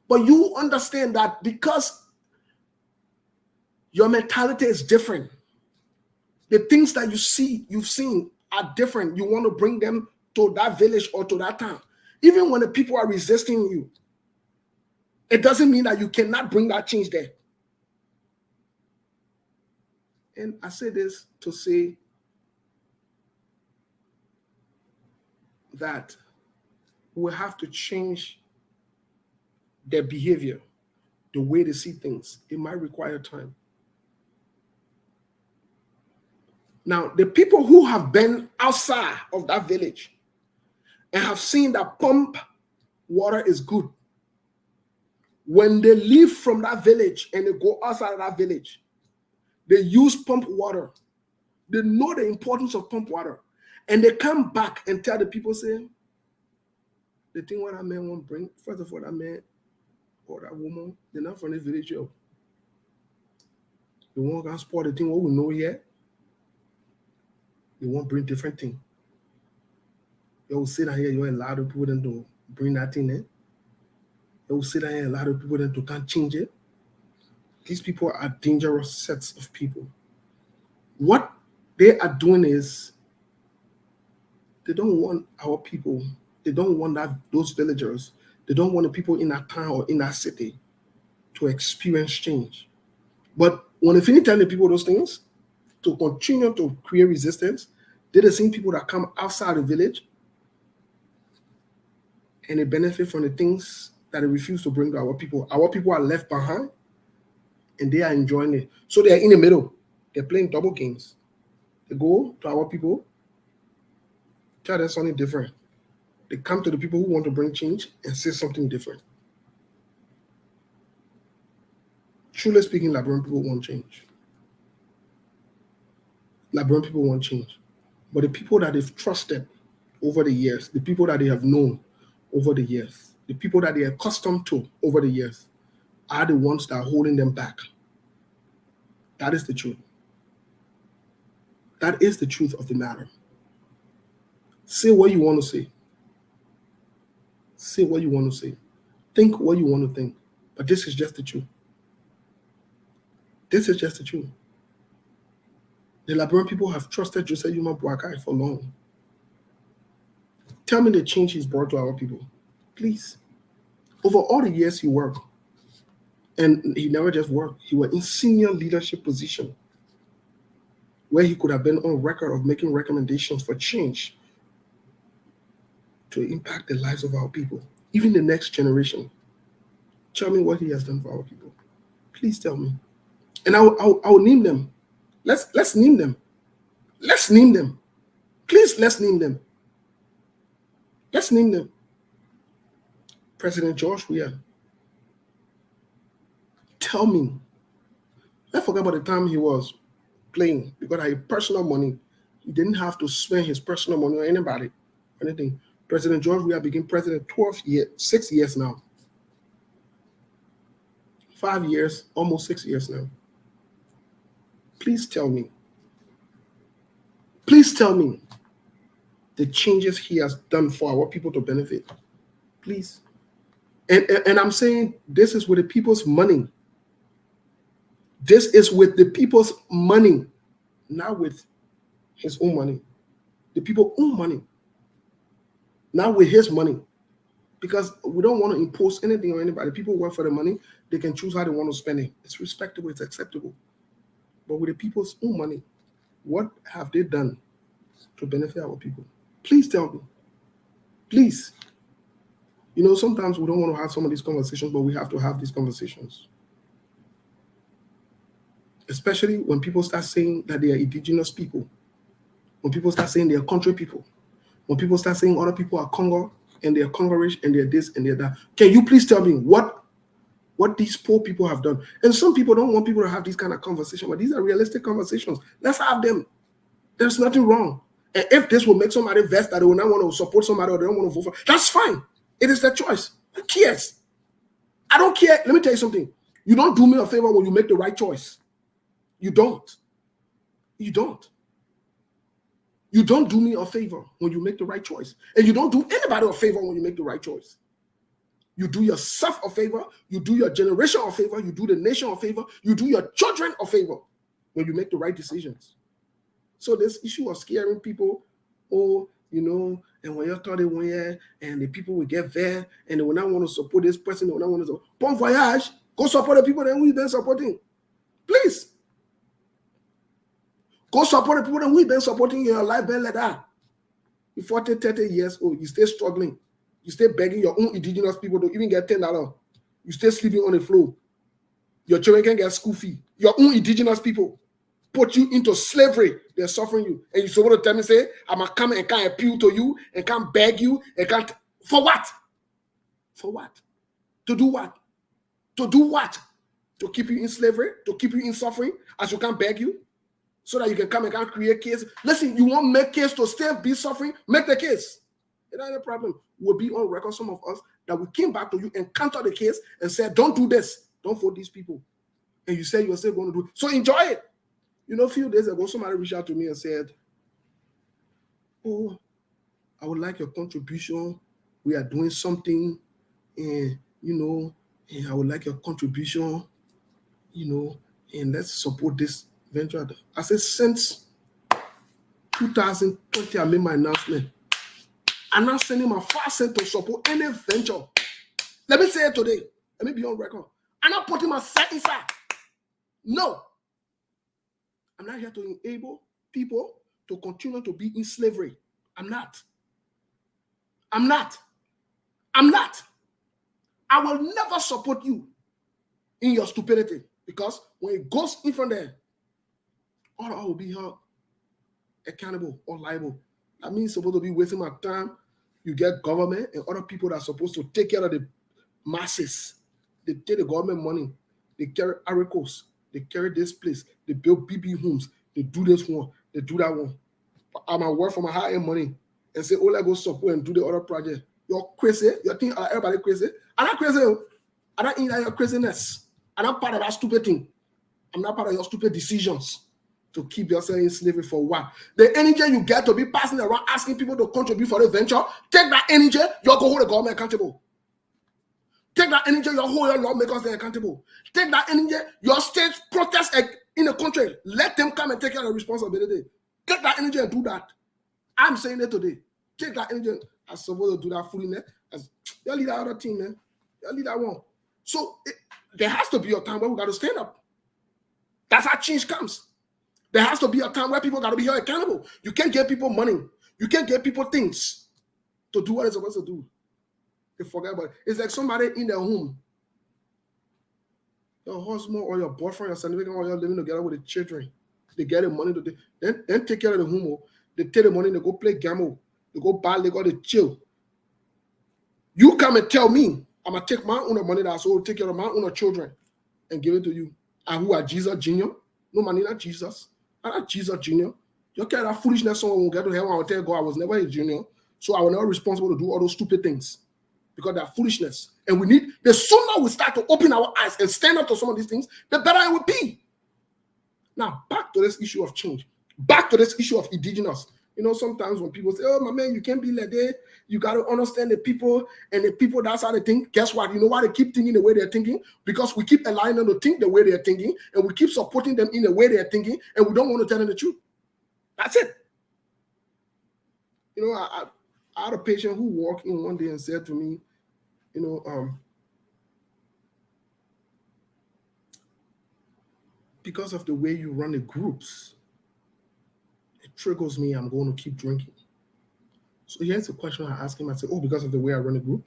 but you understand that because your mentality is different, the things that you've seen are different. You want to bring them to that village or to that town. Even when the people are resisting you, it doesn't mean that you cannot bring that change there. And I say this to say that we have to change their behavior, the way they see things. It might require time. Now, the people who have been outside of that village and have seen that pump water is good. When they leave from that village and they go outside of that village, they use pump water. They know the importance of pump water. And they come back and tell the people, say, the thing what that man won't bring, first of all, that man or that woman, they're not from the village. Yo. They won't go spoil the thing what we know here. They won't bring different thing. You will sit down here, you're allowed to people then to bring that thing in. You will sit down here, a lot of people then to can't change it. These people are dangerous sets of people. What they are doing is they don't want our people, they don't want those villagers, they don't want the people in that town or in that city to experience change. But when they finish telling the people those things, to continue to create resistance, they're the same people that come outside the village and they benefit from the things that they refuse to bring to our people. Our people are left behind and they are enjoying it. So they are in the middle. They're playing double games. They go to our people, tell them something different. They come to the people who want to bring change and say something different. Truly speaking, Liberian people want change. Liberian people want change. But the people that they've trusted over the years, the people that they have known over the years, the people that they are accustomed to over the years, are the ones that are holding them back. That is the truth. That is the truth of the matter. Say what you want to say. Say what you want to say. Think what you want to think. But this is just the truth. This is just the truth. The Liberian people have trusted Joseph Yuma Boakai for long. Tell me the change he's brought to our people. Please. Over all the years he worked, and he never just worked, he was in senior leadership position where he could have been on record of making recommendations for change to impact the lives of our people, even the next generation. Tell me what he has done for our people. Please tell me. And I'll name them. Let's name them. Let's name them. Please, let's name them. Let's name them. President George Weah. Tell me. Let's forget about the time he was playing because I had personal money. He didn't have to spend his personal money on anybody, anything. President George Weah became president 6 years now. 5 years, almost 6 years now. Please tell me. Please tell me the changes he has done for our people to benefit. Please. And I'm saying this is with the people's money. This is with the people's money, not with his own money. The people own money, not with his money. Because we don't want to impose anything on anybody. People work for the money. They can choose how they want to spend it. It's respectable. It's acceptable. But with the people's own money, what have they done to benefit our people? Please tell me. Please. You know, sometimes we don't want to have some of these conversations, but we have to have these conversations. Especially when people start saying that they are indigenous people. When people start saying they are country people. When people start saying other people are Congo and they are Congolese and they're this and they're that. Can you please tell me what these poor people have done? And some people don't want people to have these kind of conversations, but these are realistic conversations. Let's have them. There's nothing wrong. And if this will make somebody vex that they will not want to support somebody or they don't want to vote for, that's fine. It is their choice. Who cares? I don't care. Let me tell you something. You don't do me a favor when you make the right choice. You don't. You don't. You don't do me a favor when you make the right choice. And you don't do anybody a favor when you make the right choice. You do yourself a favor. You do your generation a favor. You do the nation a favor. You do your children a favor when you make the right decisions. So this issue of scaring people, and when you thought they went here and the people will get there and they will not want to support this person, they will not want to support. Bon voyage, go support the people that we've been supporting. Please. Go support the people that we've been supporting in your life, been like that. You're 40, 30 years old, you stay struggling. You stay begging your own indigenous people to even get $10. You stay sleeping on the floor. Your children can get school fee. Your own indigenous people put you into slavery. they're suffering you. And you're supposed to tell me, say, I'm going to come and can't appeal to you and can't beg you and can't. For what? For what? To do what? To do what? To keep you in slavery? To keep you in suffering? As you can't beg you? So that you can come and can't create case. Listen, you want to make case to still be suffering? Make the case. It ain't a problem. We'll be on record, some of us, that we came back to you and counter the case and said, don't do this. Don't vote these people. And you say you're still going to do it. So enjoy it. You know, a few days ago, somebody reached out to me and said, oh, I would like your contribution. We are doing something, and, you know, and I would like your contribution, you know, and let's support this venture. I said, since 2020, I made my announcement. I'm not sending my first cent to support any venture. Let me say it today. Let me be on record. I'm not putting my cent inside. No. I'm not here to enable people to continue to be in slavery. I'm not. I'm not. I'm not. I will never support you in your stupidity, because when it goes in from there, all I will be held accountable or liable. That means supposed to be wasting my time. You get government and other people that are supposed to take care of the masses. They take the government money. They carry articles. They carry this place. They build BB homes. They do this one. They do that one. I'm going to work for my high-end money and say, oh, let's go support and do the other project. You're crazy. You think everybody crazy? I'm not crazy. I'm not in your craziness. I'm not part of that stupid thing. I'm not part of your stupid decisions to keep yourself in slavery for what? The energy you get to be passing around asking people to contribute for the venture, take that energy, you're going to hold the government accountable. Take that energy, you'll hold your lawmakers accountable. Take that energy, your state protest in the country. Let them come and take care of the responsibility. Take that energy and do that. I'm saying it today. Take that energy. I'm supposed to do that fully, man. You lead that other team, man. You lead that one. So there has to be a time where we got to stand up. That's how change comes. There has to be a time where people got to be held accountable. You can't give people money. You can't give people things to do what they're supposed to do. They forget about it. It's like somebody in their home. Your husband or your boyfriend, your significant, or you're living together with the children. They get the money to then take care of the home. They take the money, they go play gamble. They go buy, they go to chill. You come and tell me, I'm going to take my own money that I sold, take care of my own children and give it to you. And who are Jesus Jr.? No money, not Jesus. I'm not Jesus Jr. You carry that foolishness, someone will get to heaven. I will tell God I was never a junior. So I was never responsible to do all those stupid things. Because they're foolishness. And we need, the sooner we start to open our eyes and stand up to some of these things, the better it will be. Now, back to this issue of change. Back to this issue of indigenous. You know, sometimes when people say, oh, my man, you can't be like that. You got to understand the people, and the people, that's how they think. Guess what? You know why they keep thinking the way they're thinking? Because we keep allowing them to think the way they're thinking, and we keep supporting them in the way they're thinking, and we don't want to tell them the truth. That's it. You know, I had a patient who walked in one day and said to me, you know, because of the way you run the groups, it triggers me. I'm going to keep drinking. So here's the question I asked him. I said, oh, because of the way I run the group?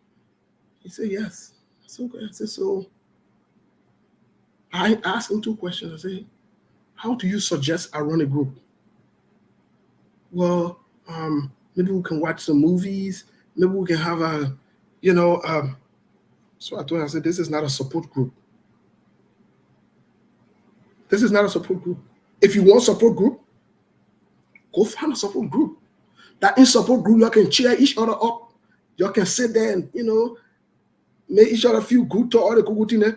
He said, yes. I said, okay. I said, so I asked him two questions. I said, how do you suggest I run a group? Well, maybe we can watch some movies. Maybe we can have a, you know, so I told him, I said, this is not a support group. This is not a support group. If you want support group, go find a support group. That in support group, you can cheer each other up. You can sit there and, you know, make each other feel good to all the good things.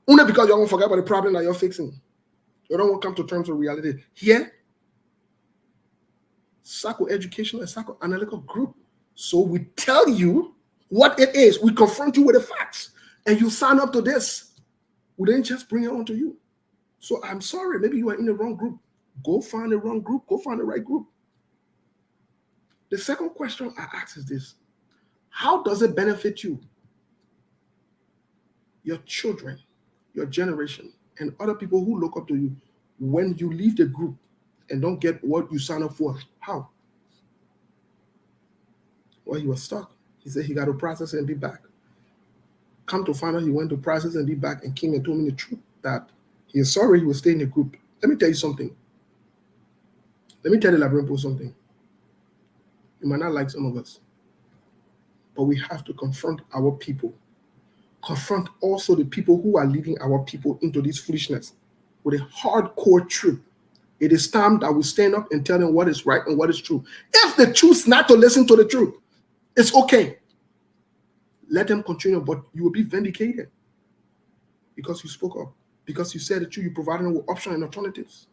Only because you don't forget about the problem that you're fixing. You don't want to come to terms with reality. Here, psychoeducational and psychoanalytical group. So we tell you what it is. We confront you with the facts. And you sign up to this. We didn't just bring it onto you. So I'm sorry, maybe you are in the wrong group. Go find the wrong group. Go find the right group. The second question I ask is this. How does it benefit you, your children, your generation, and other people who look up to you when you leave the group and don't get what you sign up for? How? Well, he was stuck. He said he got to process and be back. Come to find out he went to process and be back and came and told me the truth that he is sorry he will stay in the group. Let me tell you something. Let me tell the Liberian people something. You might not like some of us, but we have to confront our people. Confront also the people who are leading our people into this foolishness with a hardcore truth. It is time that we stand up and tell them what is right and what is true. If they choose not to listen to the truth, it's okay. Let them continue, but you will be vindicated because you spoke up, because you said the truth, you provided them with options and alternatives.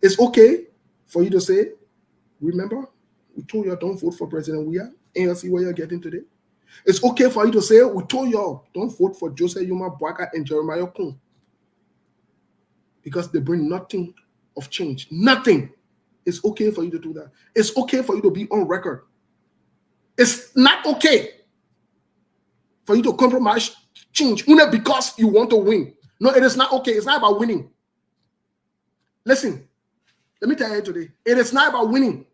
It's okay for you to say, remember, we told you don't vote for President Weah, and you see where you're getting today. It's okay for you to say, we told y'all, don't vote for Joseph Yuma Boaka and Jeremiah Kun. Because they bring nothing of change. Nothing. It's okay for you to do that. It's okay for you to be on record. It's not okay for you to compromise change only because you want to win. No, it is not okay. It's not about winning. Listen, let me tell you today, it is not about winning.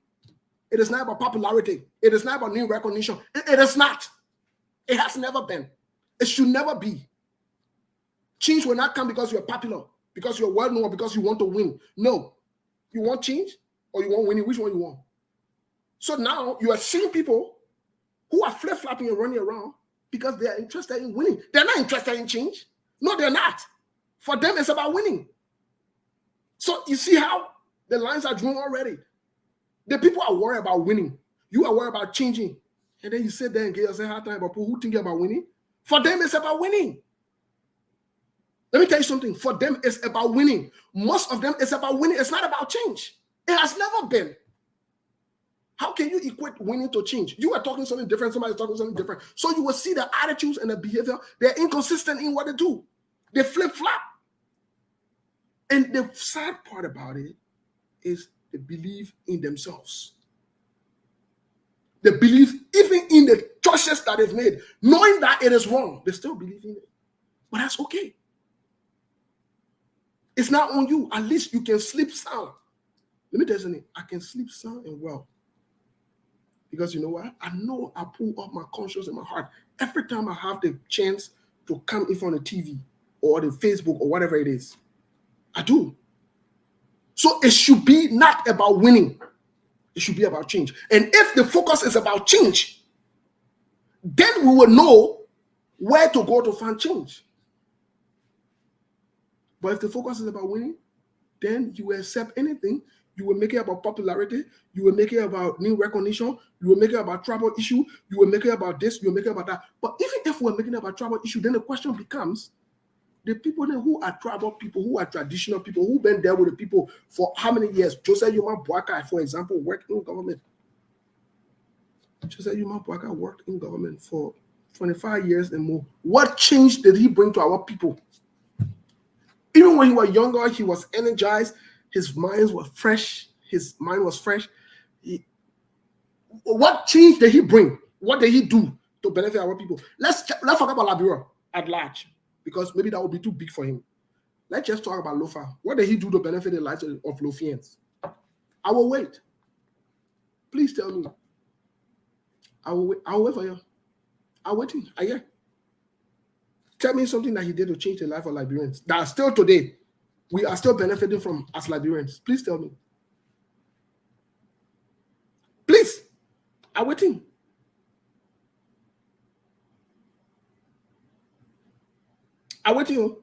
It is not about popularity. It is not about new recognition. It is not. It has never been. It should never be. Change will not come because you're popular, because you're well known, or because you want to win. No. You want change or you want winning? Which one you want? So now you are seeing people who are flip-flopping and running around because they are interested in winning. They're not interested in change. No, they're not. For them, it's about winning. So you see how the lines are drawn already. The people are worried about winning. You are worried about changing. And then you sit there and get yourself hard time about people who think about winning. For them, it's about winning. Let me tell you something. For them, it's about winning. Most of them, it's about winning. It's not about change. It has never been. How can you equate winning to change? You are talking something different. Somebody's talking something different. So you will see the attitudes and the behavior. They're inconsistent in what they do. They flip-flop. And the sad part about it is they believe in themselves. They believe even in the choices that they've made, knowing that it is wrong, they still believe in it. But that's okay. It's not on you. At least you can sleep sound. Let me tell you something. I can sleep sound and well. Because you know what? I know I pull up my conscience and my heart every time I have the chance to come in front of the TV or the Facebook or whatever it is. I do. So it should be not about winning. It should be about change. And if the focus is about change, then we will know where to go to find change. But if the focus is about winning, then you will accept anything. You will make it about popularity. You will make it about new recognition. You will make it about tribal issue. You will make it about this. You will make it about that. But even if we're making it about tribal issue, then the question becomes, the people then who are tribal people, who are traditional people, who've been there with the people for how many years? Joseph Yuma Boaka, for example, worked in government. Joseph Yuma Boaka worked in government for 25 years and more. What change did he bring to our people? Even when he was younger, he was energized. His mind was fresh. What change did he bring? What did he do to benefit our people? Let's talk about Liberia at large, because maybe that would be too big for him. Let's just talk about Lofa. What did he do to benefit the lives of Lofians? I will wait. Please tell me. I will wait. I will wait for you. I'm waiting. I hear. Tell me something that he did to change the life of Liberians that are still today we are still benefiting from as Liberians. Please tell me. Please. I'm waiting. I'm waiting.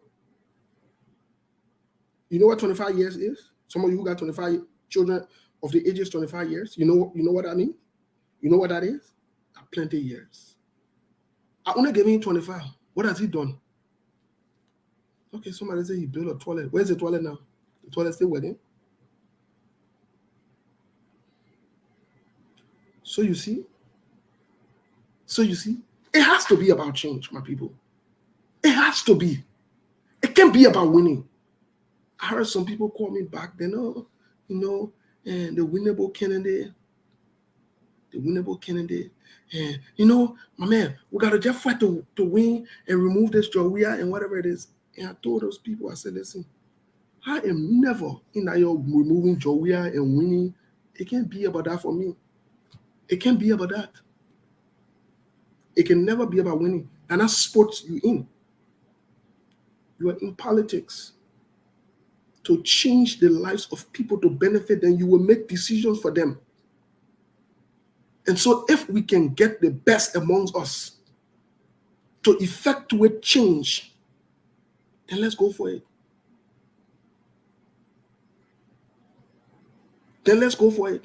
You know what 25 years is? Some of you who got 25 children of the ages 25 years, you know what I mean? You know what that is? Plenty of years. I only gave him 25. What has he done? Okay, somebody say he built a toilet. Where's the toilet now? The toilet still working? So you see, it has to be about change, my people. It has to be. It can't be about winning. I heard some people call me back then, and the winnable candidate. And my man, we gotta just fight to win and remove this Jowia and whatever it is. And I told those people, I said, listen, I am never in that you're removing Jowia and winning. It can't be about that for me. It can't be about that. It can never be about winning. And that's sports you in. You are in politics. to change the lives of people to benefit them. You will make decisions for them. And so if we can get the best amongst us to effectuate change, then let's go for it. Then let's go for it.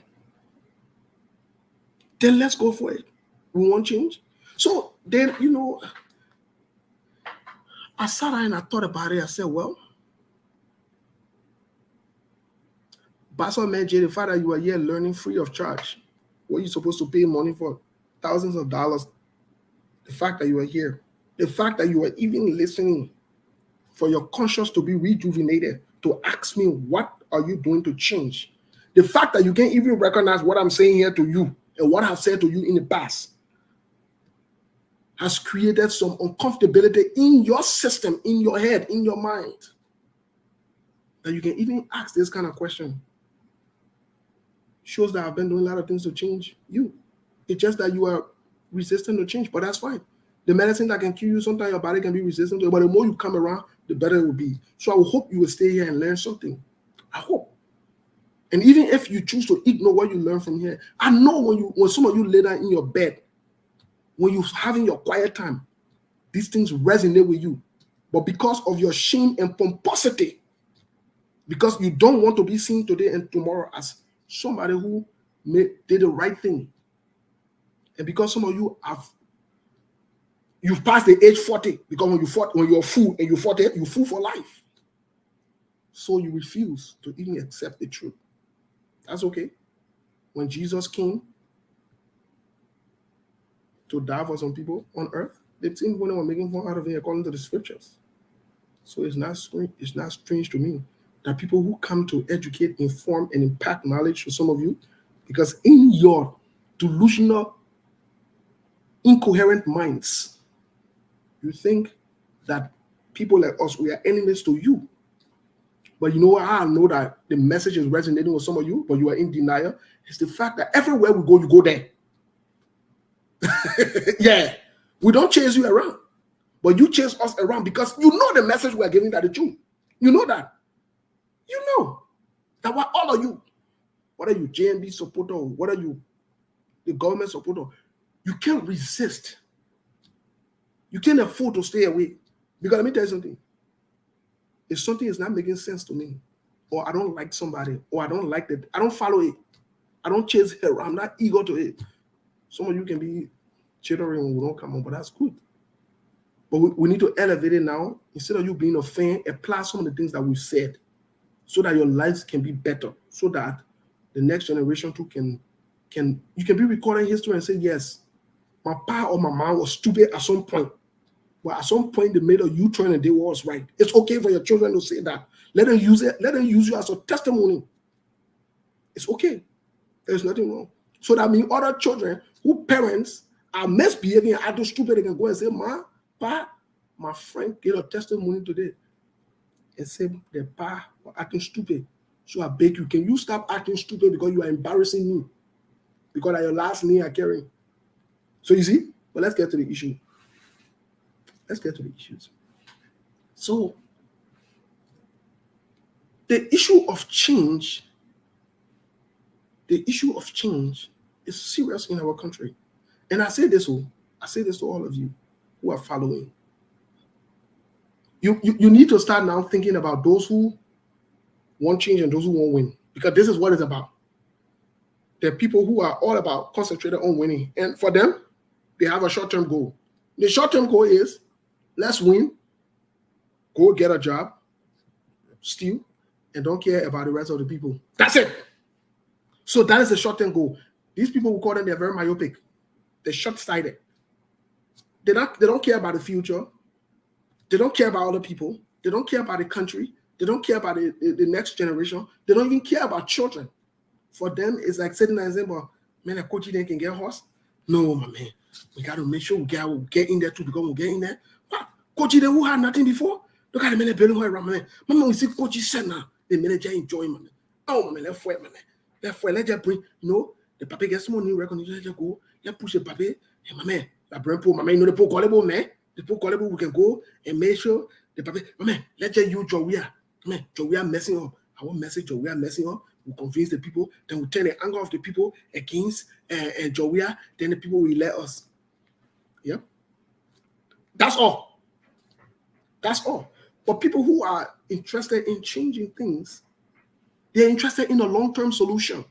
Then let's go for it. We want change. So then, I sat down and I thought about it. I said, well, Pastor Menjay, the fact that you are here learning free of charge, what are you supposed to pay money for? Thousands of dollars. The fact that you are here, the fact that you are even listening, for your conscience to be rejuvenated, to ask me, what are you doing to change? The fact that you can't even recognize what I'm saying here to you and what I've said to you in the past has created some uncomfortability in your system, in your head, in your mind, that you can even ask this kind of question. Shows that I've been doing a lot of things to change you. It's just that you are resistant to change, but that's fine. The medicine that can kill you, sometimes your body can be resistant to it, but the more you come around, the better it will be. So I will hope you will stay here and learn something. I hope. And even if you choose to ignore what you learn from here, I know when some of you lay down in your bed, when you're having your quiet time, these things resonate with you. But because of your shame and pomposity, because you don't want to be seen today and tomorrow as somebody who did the right thing, and because some of you you've passed the age 40, because when you're a fool and you're 40, you fool for life. So you refuse to even accept the truth. That's okay. When Jesus came to die for some people on earth, they think when they were making fun out of it according to the scriptures. So it's not strange to me that people who come to educate, inform, and impact knowledge to some of you, because in your delusional, incoherent minds, you think that people like us, we are enemies to you. But you know what? I know that the message is resonating with some of you, but you are in denial. It's the fact that everywhere we go, you go there. Yeah. We don't chase you around, but you chase us around because you know the message we are giving that the truth. You know that. You know that what all of you, whether you JNB supporter or whether you the government supporter, you can't resist. You can't afford to stay away. Because let me tell you something. If something is not making sense to me, or I don't like somebody, or I don't like it, I don't follow it. I don't chase it. I'm not eager to it. Some of you can be chittering when we don't come on, but that's good. But we need to elevate it now. Instead of you being a fan, apply some of the things that we've said so that your lives can be better, so that the next generation too you can be recording history and say, yes, my pa or my mom was stupid at some point. But at some point, they made a U-turn and they was right. It's okay for your children to say that. Let them use it. Let them use you as a testimony. It's okay. There's nothing wrong. So that means other children who parents are misbehaving and acting stupid, they can go and say, Ma, Pa, my friend gave a testimony today and say the pa were acting stupid. So I beg you, can you stop acting stupid because you are embarrassing me? Because of your last name are carrying. So you see, but let's get to the issue. Let's get to the issues. So the issue of change is serious in our country. And I say this to all of you who are following. You need to start now thinking about those who want change and those who won't win. Because this is what it's about. There are people who are all about concentrated on winning. And for them, they have a short-term goal. The short-term goal is, let's win, go get a job, steal, and don't care about the rest of the people. That's it. So that is the short-term goal. These people who call them, they're very myopic. They're short-sighted. They don't care about the future. They don't care about other people. They don't care about the country. They don't care about the next generation. They don't even care about children. For them, it's like sitting there and saying, well, man, a coach then can get horse. No, my man. We got to make sure we get in there too, because we'll get in there. What? Coach then who had nothing before? Look at the man building around, man. Mama, we see coach said now. The manager enjoy, man. Oh, man, let's fight, man. Let's fight. Let's just bring, the papi gets some money, recognition, let's just go. Let's push the papi. Hey, my man, that brain pool, my man, the pool callable, man. The pool callable, we can go and make sure the papi, my man, let's just use your we are. Man, Joe, we are messing up. Our message, Joe, we are messing up. We convince the people, then we turn the anger of the people against Joia, then the people will let us. Yep. That's all. That's all. But people who are interested in changing things, they're interested in a long-term solution.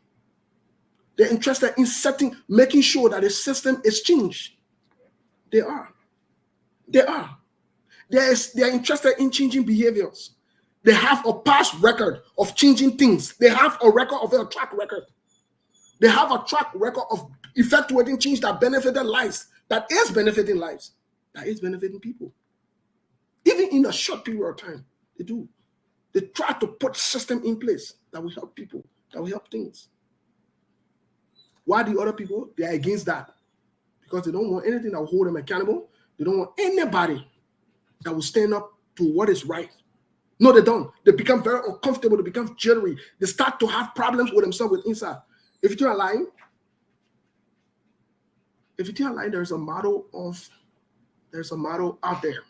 They're interested in making sure that the system is changed. They are. They are. They're interested in changing behaviors. They have a past record of changing things. They have a track record. They have a track record of effectuating change that benefited lives, that is benefiting lives, that is benefiting people. Even in a short period of time, they do. They try to put system in place that will help people, that will help things. Why the other people? They are against that because they don't want anything that will hold them accountable. They don't want anybody that will stand up to what is right. No, they don't. They become very uncomfortable. They become jittery. They start to have problems with themselves with inside. If you think I'm lying, there's a model out there.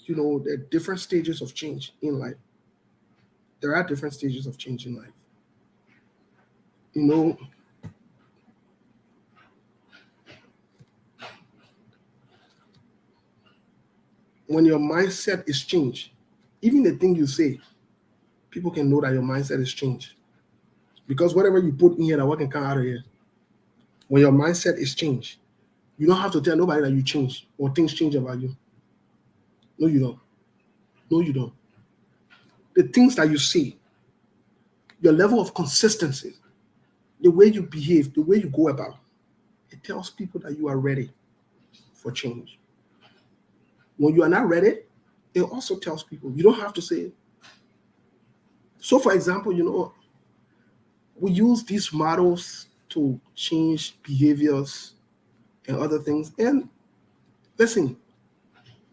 You know, there are different stages of change in life. There are different stages of change in life. You know, when your mindset is changed, even the thing you say, people can know that your mindset is changed. Because whatever you put in here, that what can come out of here. When your mindset is changed, you don't have to tell nobody that you change or things change about you. No, you don't. No, you don't. The things that you say, your level of consistency, the way you behave, the way you go about, it tells people that you are ready for change. When you are not ready, it also tells people, you don't have to say it. So, for example, you know, we use these models to change behaviors and other things. And listen,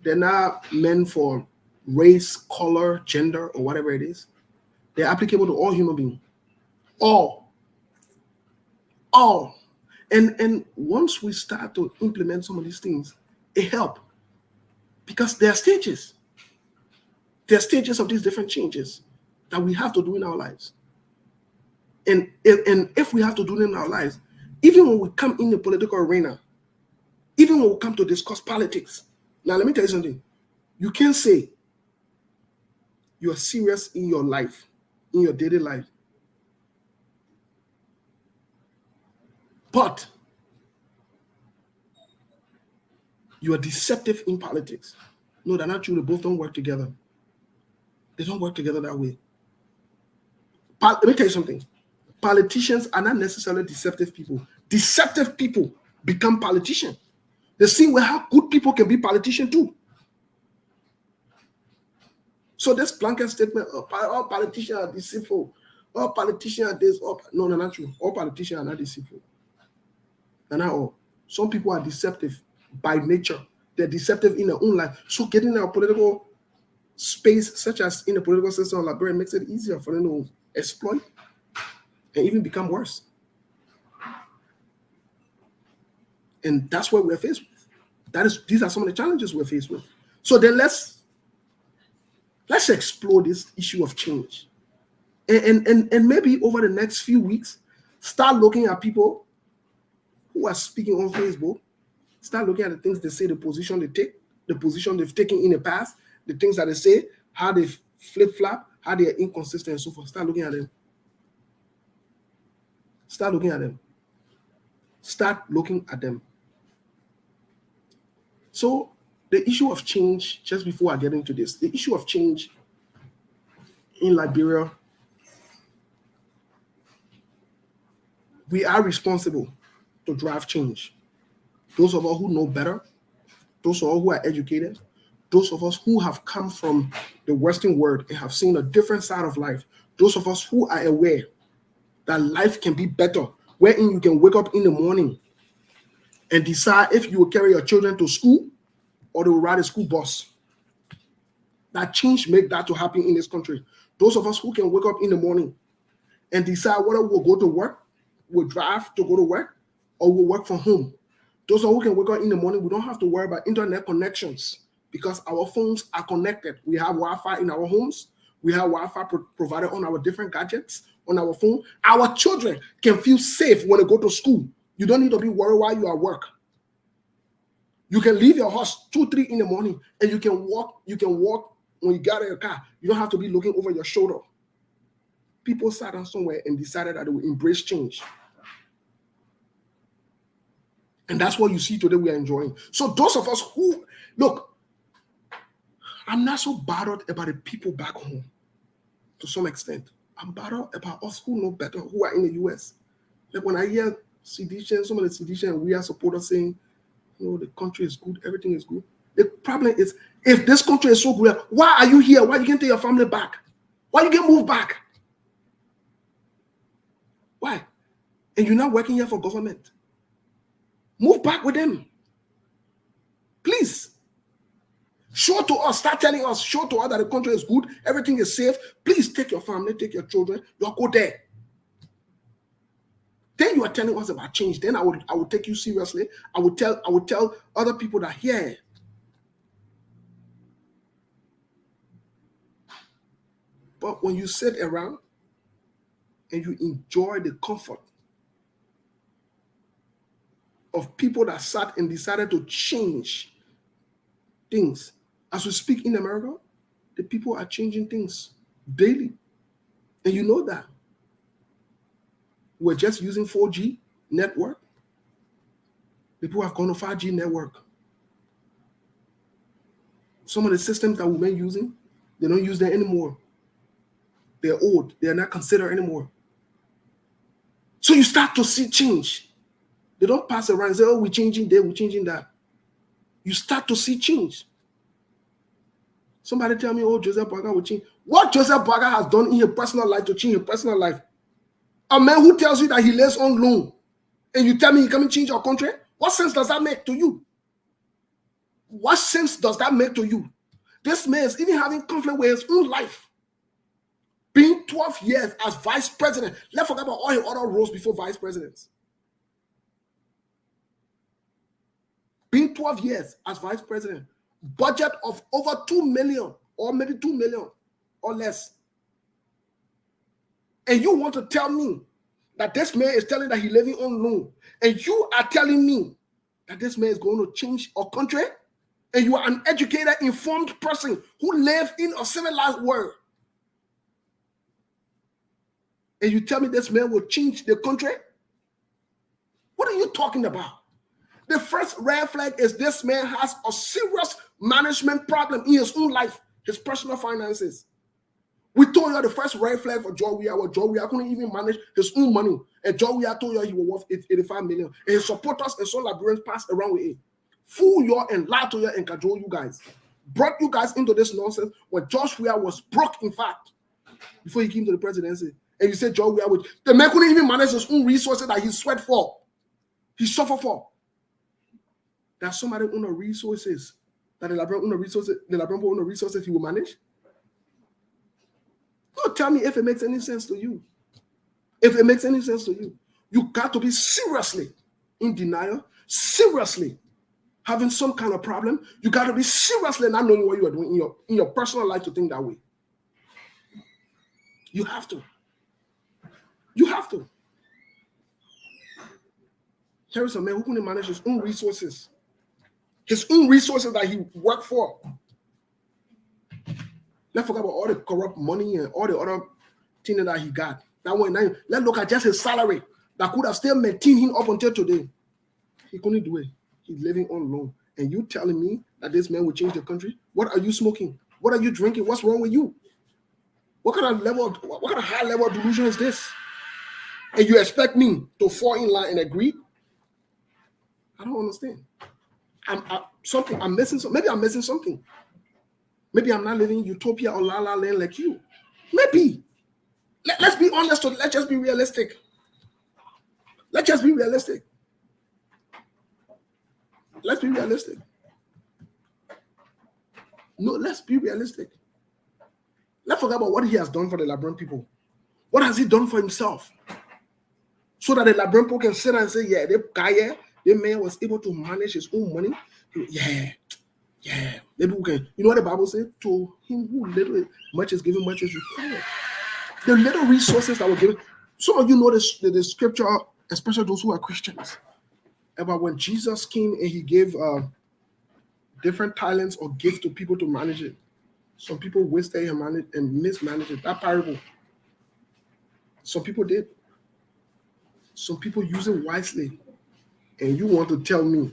they're not meant for race, color, gender, or whatever it is. They're applicable to all human beings. All. And once we start to implement some of these things, it helps. Because there are stages. There are stages of these different changes that we have to do in our lives. And if we have to do them in our lives, even when we come in the political arena, even when we come to discuss politics, now let me tell you something. You can't say you are serious in your life, in your daily life, but you are deceptive in politics. No, they're not true. They both don't work together. They don't work together that way. Let me tell you something. Politicians are not necessarily deceptive people. Deceptive people become politicians. They see where how good people can be politicians too. So this blanket statement, all politicians are deceitful. All politicians are this. No, not true. All politicians are not deceitful. They're not all. Some people are deceptive by nature. They're deceptive in their own life. So getting in our political space, such as in the political system of Liberia, makes it easier for them to exploit and even become worse. And that's what we're faced with. These are some of the challenges we're faced with. So then let's explore this issue of change. And maybe over the next few weeks, start looking at people who are speaking on Facebook. Start looking at the things they say, the position they take, the position they've taken in the past, the things that they say, how they flip-flop, how they are inconsistent, and so forth. Start looking at them. Start looking at them. Start looking at them. So the issue of change, just before I get into this, the issue of change in Liberia, we are responsible to drive change. Those of us who know better, those of us who are educated, those of us who have come from the Western world and have seen a different side of life, those of us who are aware that life can be better, wherein you can wake up in the morning and decide if you will carry your children to school or they will ride a school bus. That change make that to happen in this country. Those of us who can wake up in the morning and decide whether we'll go to work, we'll drive to go to work, or we'll work from home. Those who can wake up in the morning, we don't have to worry about internet connections because our phones are connected. We have Wi-Fi in our homes. We have Wi-Fi provided on our different gadgets, on our phone. Our children can feel safe when they go to school. You don't need to be worried while you are at work. You can leave your house 2, 3 in the morning, and you can walk. You can walk when you get out of your car. You don't have to be looking over your shoulder. People sat down somewhere and decided that they would embrace change. And that's what you see today we are enjoying. So those of us who, look, I'm not so bothered about the people back home to some extent. I'm bothered about us who know better, who are in the US. Like when I hear sedition, some of the sedition we are supporters saying, the country is good, everything is good. The problem is, if this country is so good, why are you here? Why you can't take your family back? Why you can't move back? Why? And you're not working here for government. Move back with them. Please. Show to us, start telling us, show to us that the country is good, everything is safe. Please take your family, take your children, you'll go there. Then you are telling us about change. Then I would take you seriously. I would tell other people that yeah. But when you sit around and you enjoy the comfort of people that sat and decided to change things. As we speak in America, the people are changing things daily. And you know that. We're just using 4G network. People have gone to 5G network. Some of the systems that we've been using, they don't use them anymore. They're old. They're not considered anymore. So you start to see change. They don't pass around and say, oh, we're changing there, we're changing that. You start to see change. Somebody tell me, oh, Joseph Boaga will change. What Joseph Boaga has done in his personal life to change his personal life? A man who tells you that he lives on loan and you tell me he come and change your country? What sense does that make to you? What sense does that make to you? This man is even having conflict with his own life. Being 12 years as vice president. Let's forget about all his other roles before vice presidents. Being 12 years as vice president. Budget of over 2 million or maybe 2 million or less. And you want to tell me that this man is telling that he's living on loan. And you are telling me that this man is going to change our country? And you are an educated, informed person who lives in a civilized world. And you tell me this man will change the country? What are you talking about? The first red flag is this man has a serious management problem in his own life, his personal finances. We told you the first red flag for Joe Weah was Joe Weah couldn't even manage his own money. And Joe Weah told you he was worth 85 million. And his supporters and some Liberians passed around with it. Fool you and lie to you and cajole you guys. Brought you guys into this nonsense when Josh Weah was broke, in fact, before he came to the presidency. And you said Joe Weah, the man couldn't even manage his own resources that he sweat for. He suffered for. That somebody own the resources, that the Liberian own the resources he will manage. Don't tell me if it makes any sense to you. If it makes any sense to you, you got to be seriously in denial, seriously having some kind of problem. You got to be seriously not knowing what you are doing in your personal life to think that way. You have to. You have to. Here is a man who couldn't manage his own resources. His own resources that he worked for. Let's forget about all the corrupt money and all the other things that he got. That one, let's look at just his salary that could have still maintained him up until today. He couldn't do it. He's living on loan. And you telling me that this man will change the country? What are you smoking? What are you drinking? What's wrong with you? What kind of high level of delusion is this? And you expect me to fall in line and agree? I don't understand. I'm missing something. Maybe I'm missing something. Maybe I'm not living in utopia or la la land like you. Maybe. Let's be honest. Let's just be realistic. Let's just be realistic. Let's be realistic. No, let's be realistic. Let's forget about what he has done for the Liberian people. What has he done for himself? So that the Liberian people can sit and say, yeah, the man was able to manage his own money. Yeah. Yeah, maybe we can. You know what the Bible says? To him who little much is given, much is required. The little resources that were given. Some of you know the scripture, especially those who are Christians, about when Jesus came and he gave different talents or gifts to people to manage it. Some people wasted and mismanaged it. That parable. Some people did. Some people use it wisely. And you want to tell me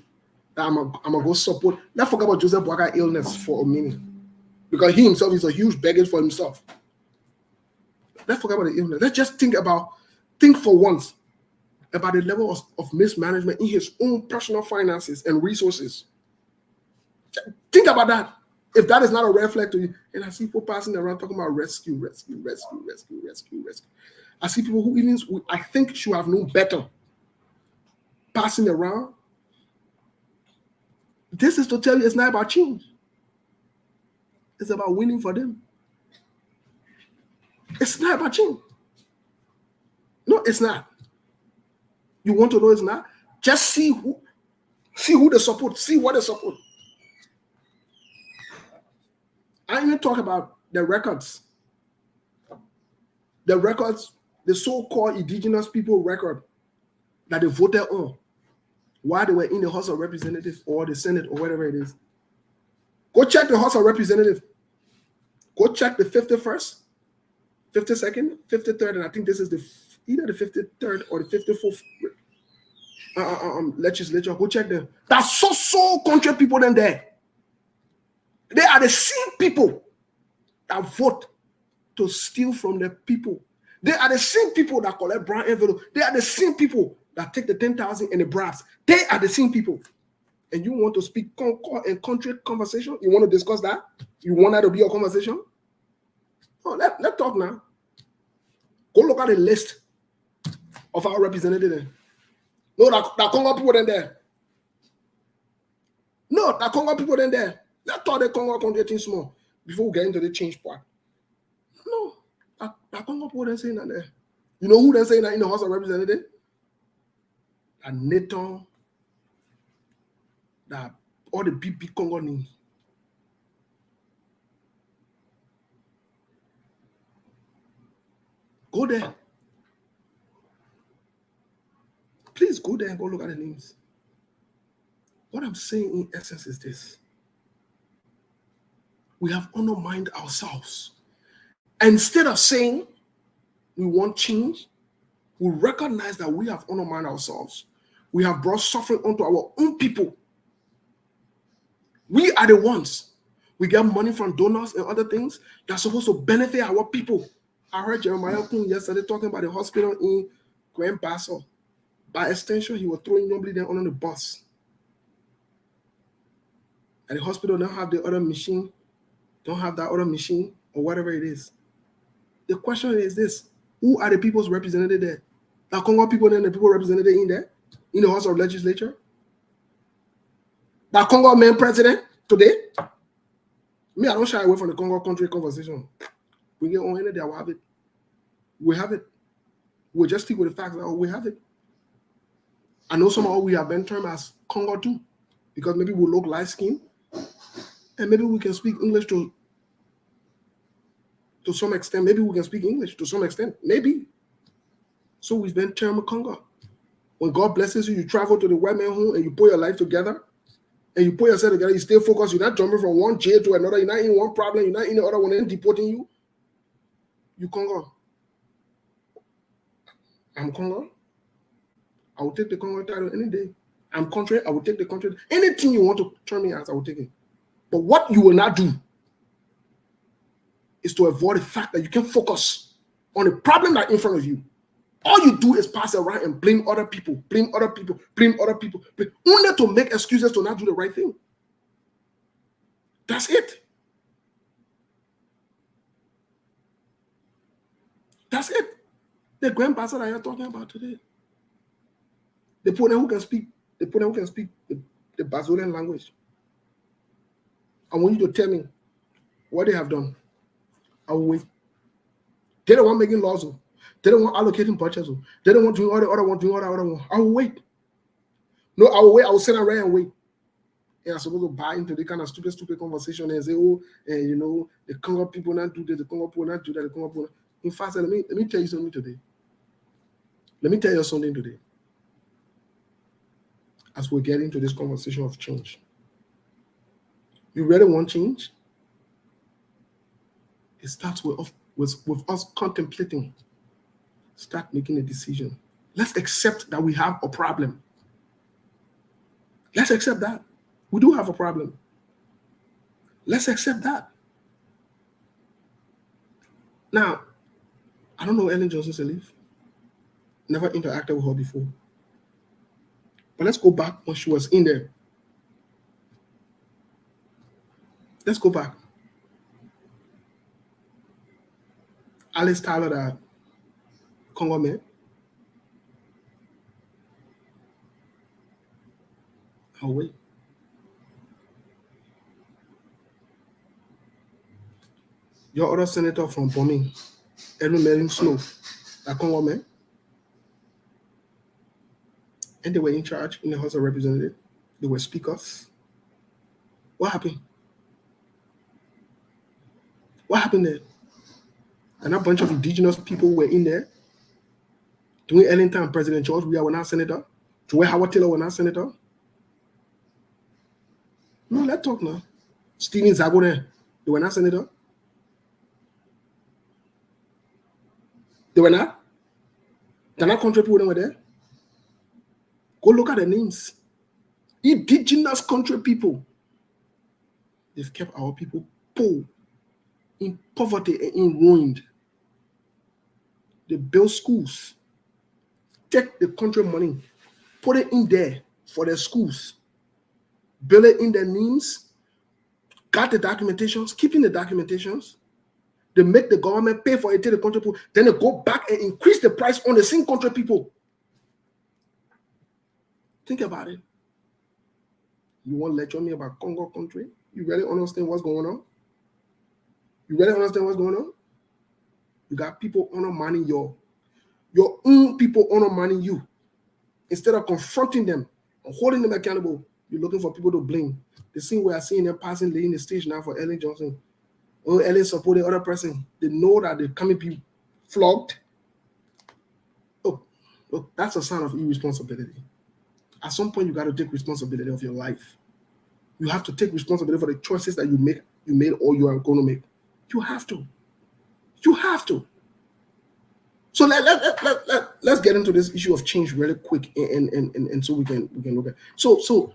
that I'm gonna go support. Let's forget about Joseph Boakai illness for a minute. Because he himself is a huge baggage for himself. Let's forget about the illness. Let's just think for once about the level of mismanagement in his own personal finances and resources. Think about that. If that is not a red flag to you, and I see people passing around talking about rescue. I see people who I think should have known better passing around. This is to tell you it's not about change. It's about winning for them. It's not about change. No, it's not. You want to know it's not? Just see who they support. See what they support. I even talk about the records. The records, the so-called indigenous people record that they voted on while they were in the House of Representatives or the Senate or whatever it is. Go check the House of Representatives. Go check the 51st, 52nd, 53rd, and I think this is either the 53rd or the 54th legislature. Go check them. That's so country people in there. They are the same people that vote to steal from the people. They are the same people that collect brown envelope. They are the same people that take the 10,000 and the bribes. They are the same people. And you want to speak concord and country conversation? You want to discuss that? You want that to be a conversation? Oh, let's talk now. Go look at the list of our representatives. No, that Congo people in there. No, that Congo people in there. Let's talk the Congo country thing small before we get into the change part. No, that Congo people didn't say that there. You know who didn't say that in the House of Representatives? That Nathan, that all the big Congo names. Go there. Please go there and go look at the names. What I'm saying in essence is this. We have undermined ourselves. Instead of saying we want change, we recognize that we have undermined ourselves. We have brought suffering onto our own people. We are the ones. We get money from donors and other things that's supposed to benefit our people. I heard Jeremiah Kun yesterday talking about the hospital in Grand Basel. By extension, he was throwing nobody there on the bus. And the hospital don't have the other machine, don't have that other machine, or whatever it is. The question is this: who are the people's represented there? The Congo people and the people represented in there, in the House of Legislature? The Congo main president today? Me, I don't shy away from the Congo country conversation. We get on in there, we'll have it. We have it. We'll just stick with the facts that we have it. I know somehow we have been termed as Congo too, because maybe we look light skinned, and maybe we can speak English to some extent. Maybe we can speak English to some extent. Maybe. So we've been termed Congo. When God blesses you, you travel to the white man home and you put your life together, and you put yourself together, you stay focused. You're not jumping from one jail to another. You're not in one problem. You're not in the other one and deporting you. You Congo. I'm Congo. I will take the Congo title any day. I'm country. I will take the country. Anything you want to turn me as, I will take it. But what you will not do is to avoid the fact that you can focus on the problem that's in front of you. All you do is pass around and blame other people, blame other people, blame other people, only to make excuses to not do the right thing. That's it. That's it. The grand pastor that you're talking about today. The people who can speak, the Basilian language. I want you to tell me what they have done. I will wait. They don't want making laws. They don't want allocating budgets. They don't want doing all the other one, doing all the other one. I will wait. No, I will wait. I will sit around and wait and are supposed to buy into the kind of stupid conversation and say, oh, you know, the Congo people not do this, the Congo people not do that, the Congo people. In fact, let me tell you something today. Let me tell you something today. As we're getting to this conversation of change, you really want change? It starts with us contemplating. Start making a decision. Let's accept that we have a problem. Let's accept that. We do have a problem. Let's accept that. Now, I don't know Ellen Johnson Sirleaf. Never interacted with her before. But let's go back when she was in there. Let's go back. Alice Tyler, that Congo man. Oh, wait. Your other senator from Bombing, Edwin Merlin Snow, that Congo man. And they were in charge in the House of Representatives. They were speakers. What happened? What happened there? And a bunch of indigenous people were in there. During Ellington, President George Weah were not senator. Joy Howard Taylor were not senator. No, let's talk now. Stephen Zagone, they were not senator. They were not. They're not country people, they were there. Go look at the names. Indigenous country people. They've kept our people poor, in poverty and in ruined. They build schools. Take the country money, put it in there for their schools. Build it in their names, got the documentations, keeping the documentations. They make the government pay for it to the country people. Then they go back and increase the price on the same country people. Think about it. You want to lecture me about Congo country? You really understand what's going on? You really understand what's going on? You got people undermining your own people undermining you. Instead of confronting them and holding them accountable, you're looking for people to blame. The same way I see them passing, laying the stage now for Ellen Johnson. Oh, Ellen supporting the other person. They know that they're coming to be flogged. Oh, look, that's a sign of irresponsibility. At some point, you got to take responsibility of your life. You have to take responsibility for the choices that you made, or you are going to make. You have to. You have to. So let's get into this issue of change really quick, and so we can look at. So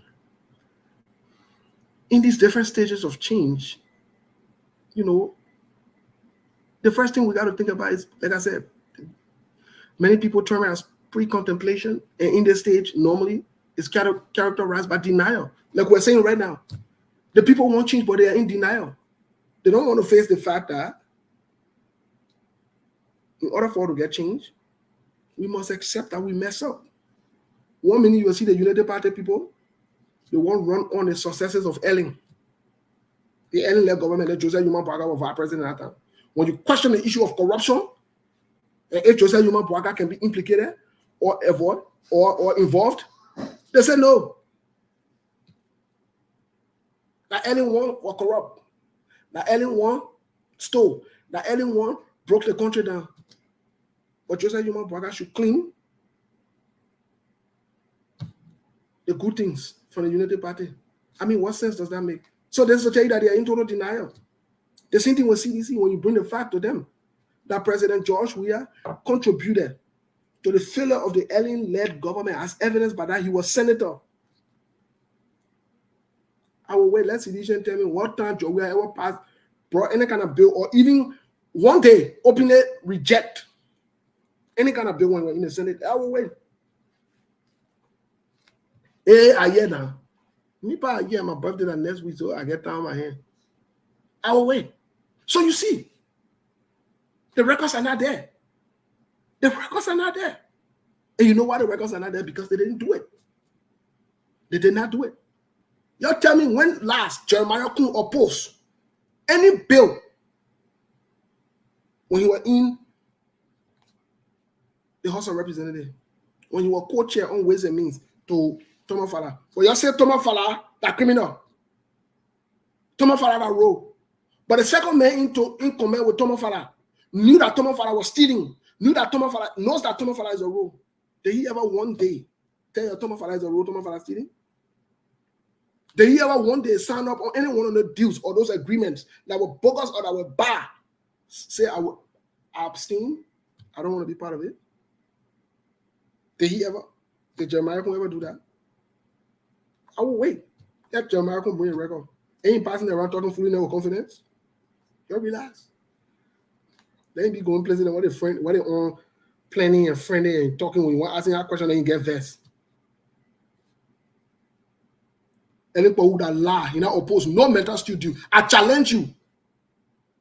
in these different stages of change, you know, the first thing we got to think about is, like I said, many people term it as pre-contemplation, and in this stage, normally, it's characterized by denial. Like we're saying right now, the people want change, but they are in denial. They don't want to face the fact that in order for us to get change, we must accept that we mess up. 1 minute you will see the United Party people, they won't run on the successes of Ellen. The Ellen-led government, let Joseph Yuma Boaga was our president at that time. When you question the issue of corruption, and if Joseph Yuma Boaga can be implicated or avoid or involved, they say no. That Ellen one was corrupt. That Ellen one stole. That Ellen one broke the country down. But Joseph Yuma Boaga should claim the good things from the United Party. I mean, what sense does that make? So this is to tell you that they are in total denial. The same thing with CDC when you bring the fact to them that President George Weah contributed to the failure of the Ellen-led government as evidenced by that he was senator. I will wait, let CDC tell me what time George Weah ever passed, brought any kind of bill, or even one day openly reject any kind of bill when we're in the Senate. I will wait. I hear now. Me pa I hear my birthday that next week, so I get down my hand. I will wait. So you see, the records are not there. The records are not there. And you know why the records are not there? Because they didn't do it. They did not do it. You tell me when last Jeremiah Kun opposed any bill when he was in the House of Representatives, when you were co-chair on Ways and Means to Thomas Fala. But you say Thomas Fala, that criminal. Thomas Farah role. But the second man in command with Thomas Farah knew that Thomas Farah was stealing, knows that Thomas Farah is a role. Did he ever one day tell you Thomas Farah is a role, Thomas Farah stealing? Did he ever one day sign up on any one of the deals or those agreements that were bogus or that were bad? Say, I abstain. I don't want to be part of it. Did Jeremiah ever do that? I will wait. Let Jeremiah bring a record. Ain't passing around talking fully with confidence. You'll relax. They ain't be going places and what they on planning and friendly and talking when you want asking that question and you get vexed. Anybody who that lie, oppose no mental studio. I challenge you.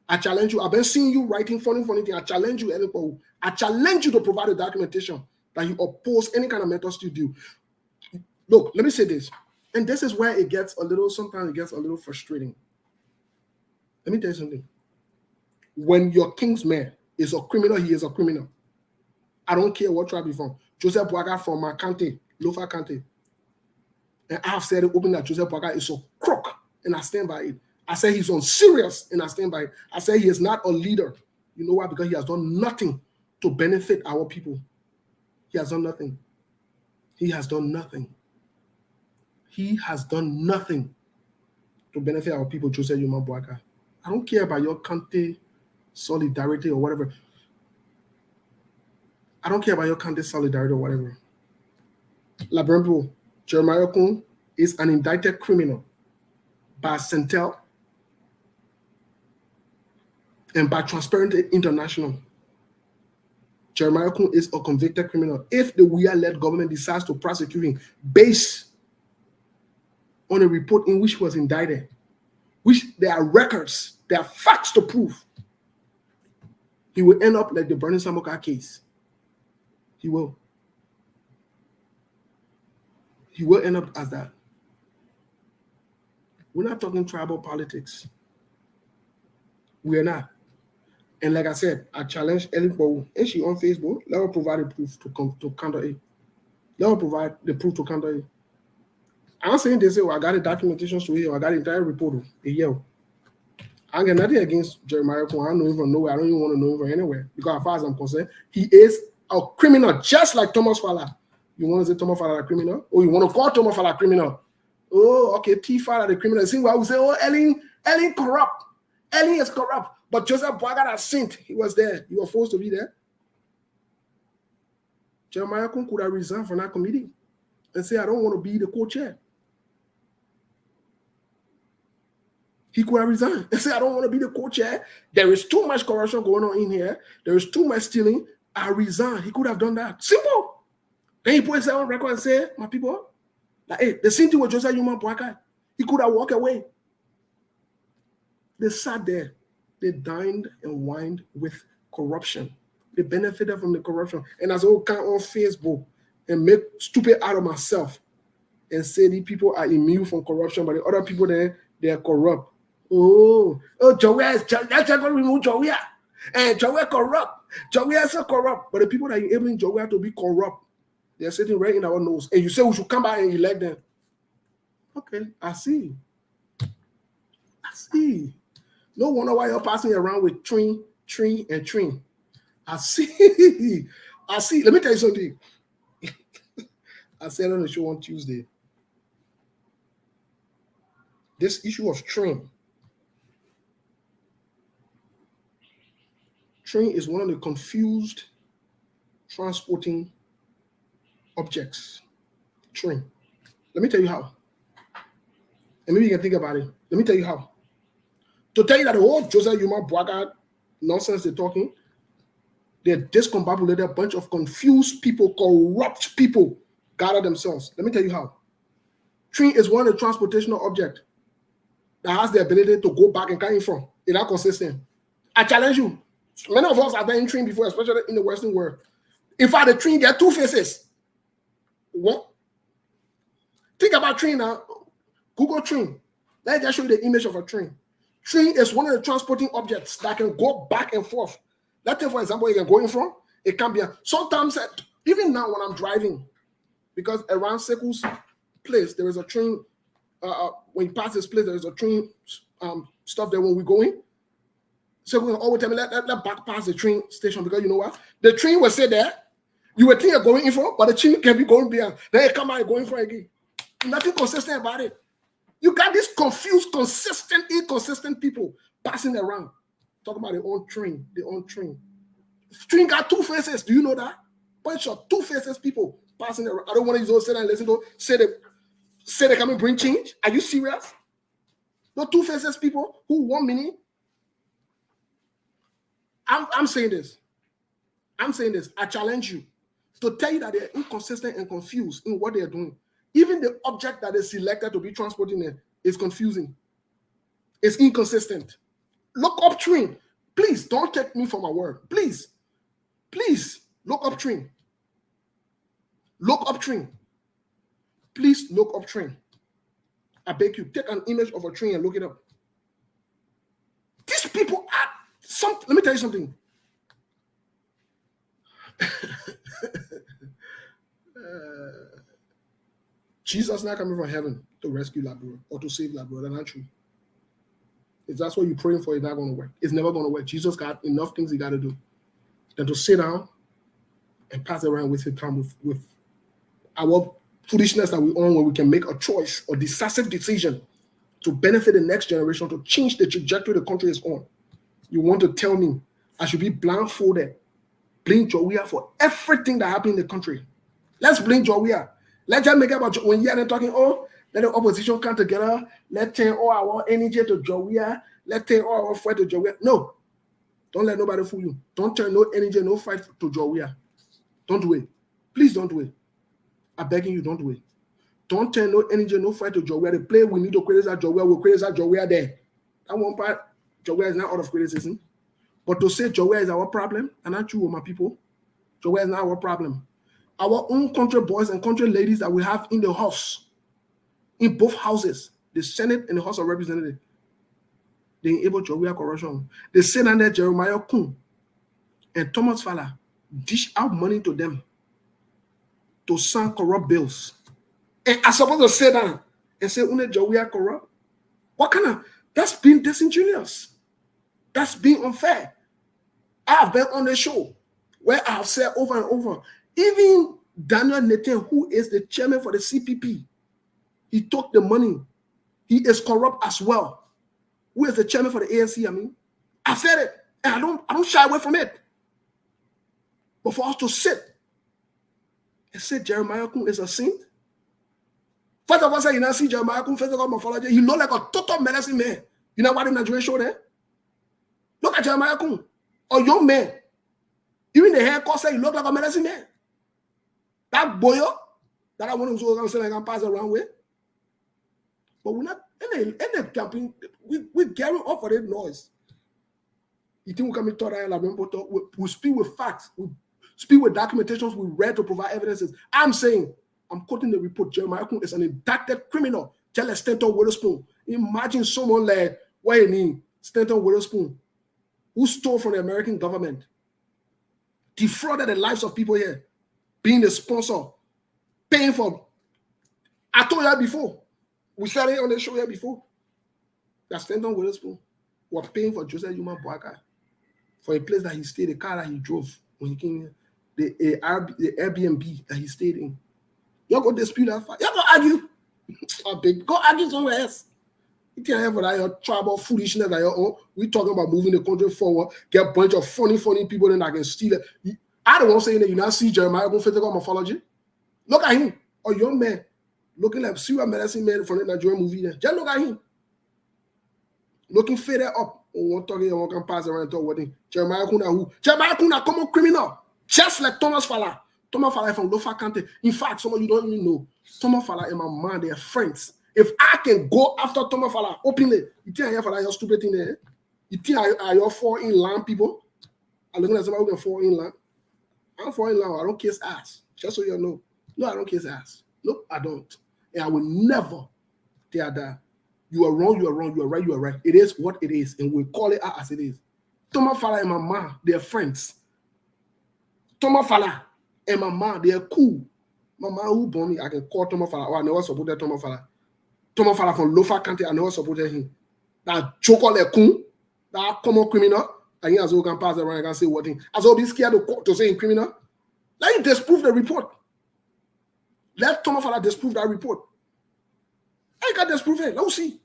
I've been seeing you writing funny things. I challenge you, anybody. I challenge you to provide a documentation that you oppose any kind of mental studio. Look, let me say this. And this is where sometimes it gets a little frustrating. Let me tell you something. When your king's man is a criminal, he is a criminal. I don't care what tribe he's from. Joseph Boaga from my county, Lofa County. And I have said it openly that Joseph Boaga is a crook, and I stand by it. I say he's unserious, and I stand by it. I say he is not a leader. You know why? Because he has done nothing to benefit our people. He has done nothing. He has done nothing. He has done nothing to benefit our people, Joseph Yuma Boaga. I don't care about your county solidarity or whatever. I don't care about your county solidarity or whatever. Labrampo, Jeremiah Kun is an indicted criminal by Centel and by Transparency International. Jeremiah Kun is a convicted criminal. If the WIA-led government decides to prosecute him based on a report in which he was indicted, which there are records, there are facts to prove, he will end up like the Bernie Samoka case. He will. He will end up as that. We're not talking tribal politics. We are not. And like I said, I challenge anybody. Is she on Facebook? Let her provide the proof to counter it. Let her provide the proof to counter it. I'm saying they say, well, I got the documentation to here. I got the entire report here. I got nothing against Jeremiah Kun. I don't even know. I don't even want to know him anywhere. Because as far as I'm concerned, he is a criminal, just like Thomas Farah. You want to say Thomas Farah a criminal? Or you want to call Thomas Farah a criminal? Oh, okay, T Farah the criminal. See why we say, oh, Ellen corrupt. Ellen is corrupt. But Joseph Boaga has sinned. He was there. He was forced to be there. Jeremiah Kun could have resigned from that committee and say, I don't want to be the co-chair. He could have resigned and say, I don't want to be the co-chair. There is too much corruption going on in here. There is too much stealing. I resign. He could have done that. Simple. Then he put himself on record and say, my people, like, hey, the same thing with Joseph Yuma Boaga. He could have walked away. They sat there. They dined and wined with corruption. They benefited from the corruption. And as I come on Facebook and make stupid out of myself and say these people are immune from corruption, but the other people there, they are corrupt. Oh, Joey is that's going to remove Joey. And Joey corrupt. Joey is so corrupt. But the people that are enabling Joey to be corrupt, they're sitting right in our nose. And you say we should come back and elect them. Okay, I see. No wonder why you're passing around with tree. I see. Let me tell you something. I said on the show on Tuesday. This issue of train is one of the confused transporting objects. Train. Let me tell you how. And maybe you can think about it. Let me tell you how. To tell you that the whole Joseph Yuma Boaga nonsense they're talking, they're discombobulated, a bunch of confused people, corrupt people gather themselves. Let me tell you how. Train is one of the transportational objects that has the ability to go back and come in from. It's not consistent. I challenge you. Many of us have been in train before, especially in the Western world. In fact, the train, there are two faces. What? Think about train now. Google train. Let me just show you the image of a train. Train is one of the transporting objects that can go back and forth. Let's take, for example, you can go in from. It can be sometimes, even now when I'm driving, because around Seku's place, there is a train when you pass this place, there's a train stuff there when we go in. So we always tell me let back pass the train station because you know what? The train will say there. You were thinking you're going in for, but the train can be going behind. Then you come out and going for again. Nothing consistent about it. You got these confused, consistent, inconsistent people passing around. Talking about their own train, Train got two faces. Do you know that? Bunch of two faces people passing around. I don't want to use those sit and listen to say they come and bring change. Are you serious? No two faces people who 1 minute. I'm saying this. I challenge you to tell you that they're inconsistent and confused in what they're doing. Even the object that is selected to be transporting them is confusing. It's inconsistent. Look up train. Please don't take me for my word. Please look up train. Look up train. Please look up train. I beg you, take an image of a train and look it up. These people are let me tell you something. Jesus not coming from heaven to rescue Liberia or to save Liberia. That's not true. If that's what you're praying for, it's not going to work. It's never going to work. Jesus got enough things he got to do than to sit down and pass around with his time with our foolishness that we own, where we can make a choice or decisive decision to benefit the next generation, to change the trajectory the country is on. You want to tell me I should be blindfolded, blame Jowea for everything that happened in the country? Let's blame Jowea. Let's just make it about when you're talking, let the opposition come together, let's turn all our energy to Jowea, let's turn all our fight to Jowea. No, don't let nobody fool you. Don't turn no energy, no fight to Jowea. Don't do it. Please don't do it. I'm begging you, don't do it. Don't turn no energy, no fight to Jowea. The play we need to criticize Jowea, we'll criticize Jowea there. That one part, Jowea is not out of criticism. But to say Jowea is our problem, and not you, my people, Jowea is not our problem. Our own country boys and country ladies that we have in the house, in both houses, the Senate and the House of Representatives, they enable Jowea corruption. They send under Jeremiah Kun and Thomas Fowler dish out money to them to sign corrupt bills. And I'm supposed to say that and say, Jowea corrupt? What kind of, that's being disingenuous. That's being unfair. I've been on the show where I've said over and over, even Daniel Nathan, who is the chairman for the CPP, he took the money. He is corrupt as well. Who is the chairman for the ANC? I said it, and I don't shy away from it. But for us to sit and say Jeremiah Kun is a saint, first of all, say you not see Jeremiah Kun, first of all, morphology, he look like a total medicine man. You know what in Nigerian show there? Look at Jeremiah Kun, a young man. Even the haircut say he look like a medicine man. That boyo that I want to say I can pass around with. But we're not in the camping, we're gearing up for that noise. You think we can be taught we speak with facts, we speak with documentations we read to provide evidences. I'm saying, I'm quoting the report, Jeremiah Kun is an indicted criminal. Tell us Stanton Witherspoon. Imagine someone like what you mean, Stanton Witherspoon, who stole from the American government, defrauded the lives of people here, being the sponsor, paying for. I told you before. We said it on the show here before. That Stanton Witherspoon was paying for Joseph Yuma Boaka for a place that he stayed, the car that he drove when he came here, the Airbnb that he stayed in. Y'all go dispute that fact. Y'all go argue. Go argue somewhere else. You can't have that your tribal foolishness that your own. We talking about moving the country forward, get a bunch of funny people in that can steal it. I don't want to say that you not see Jeremiah go physical morphology. Look at him, a young man, looking like serial medicine man from the Nigerian movie there. Just look at him. Looking faded up. One talking, one can pass around and talk with him. Jeremiah Kuna who? Jeremiah Kuna common criminal. Just like Thomas Fowler. Thomas Fowler from Lofa County. In fact, some of you don't even know. Thomas Fowler and my man, they are friends. If I can go after Thomas Fowler openly, you think I have for that your stupid thing there? You think I your fall in line people? I'm looking at somebody who can fall in line. I'm falling in line. I don't kiss ass. Just so you know. No, I don't kiss ass. No, I don't. And I will never tell that. You are wrong, you are wrong, you are right, you are right. It is what it is, and we call it out as it is. Thomas Fowler and my man, they are friends. Thomas Fowler and my man, they are cool. My man who born me, I can call Thomas Fowler. Oh, I never supported Thomas Fowler. Thomas Fala from Lofa County, I never supported him. That joke on the coon, that common criminal, and he as well can pass around and can say what thing. As well be scared to say criminal. Let him disprove the report. Let Thomas Fala disprove that report. I can disprove it. Let's see.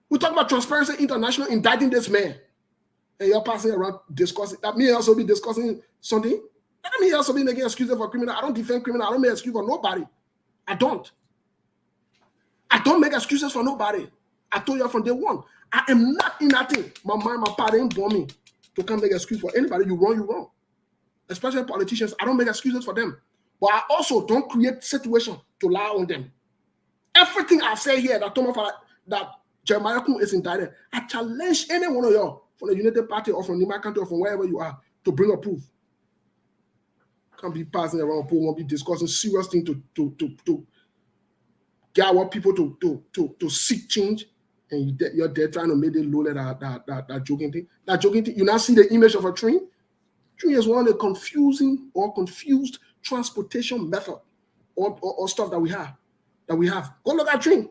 We talk about Transparency International indicting this man. And you're passing around discussing. That may also be discussing something. That may also be making excuses for criminal. I don't defend criminal. I don't make excuses for nobody. I don't make excuses for nobody. I told you from day one. I am not in that thing. My mind, my party ain't born me to come make excuses for anybody. You wrong. Especially politicians. I don't make excuses for them. But I also don't create situation to lie on them. Everything I say here that Jeremiah Kun is indicted, I challenge any one of y'all from the United Party or from Nima County or from wherever you are to bring a proof. Can't be passing around, people won't be discussing serious things to get our people to seek change, and you're there trying to make it low that joking thing. That joking thing. You now see the image of a train. Train is one of the confused transportation method or stuff that we have. Go look at train.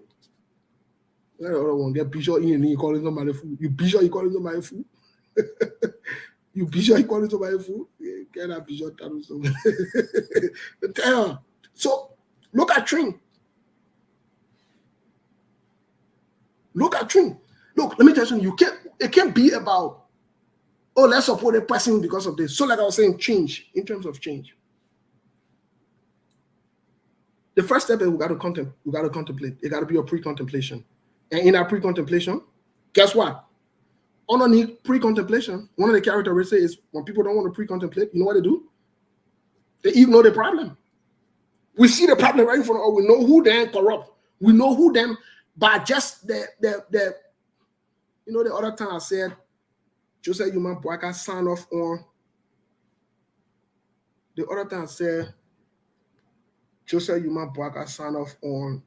The other one get Bishop in and he calling somebody fool. You Bishop, you calling somebody fool. You Bishop, you calling somebody fool. Get that Bishop down. So look at train. Look, let me tell you something. It can't be about, oh, let's support a person because of this. So like I was saying, change, in terms of change. The first step is we got to contemplate. It got to be a pre-contemplation. And in our pre-contemplation, guess what? Underneath pre-contemplation, one of the characteristics is when people don't want to pre-contemplate, you know what they do? They ignore the problem. We see the problem right in front of us. We know who them corrupt. We know who them, but just the you know, the other time I said, Joseph Human Boyka sign off on. The other time I said, Joseph Human Boyka sign off on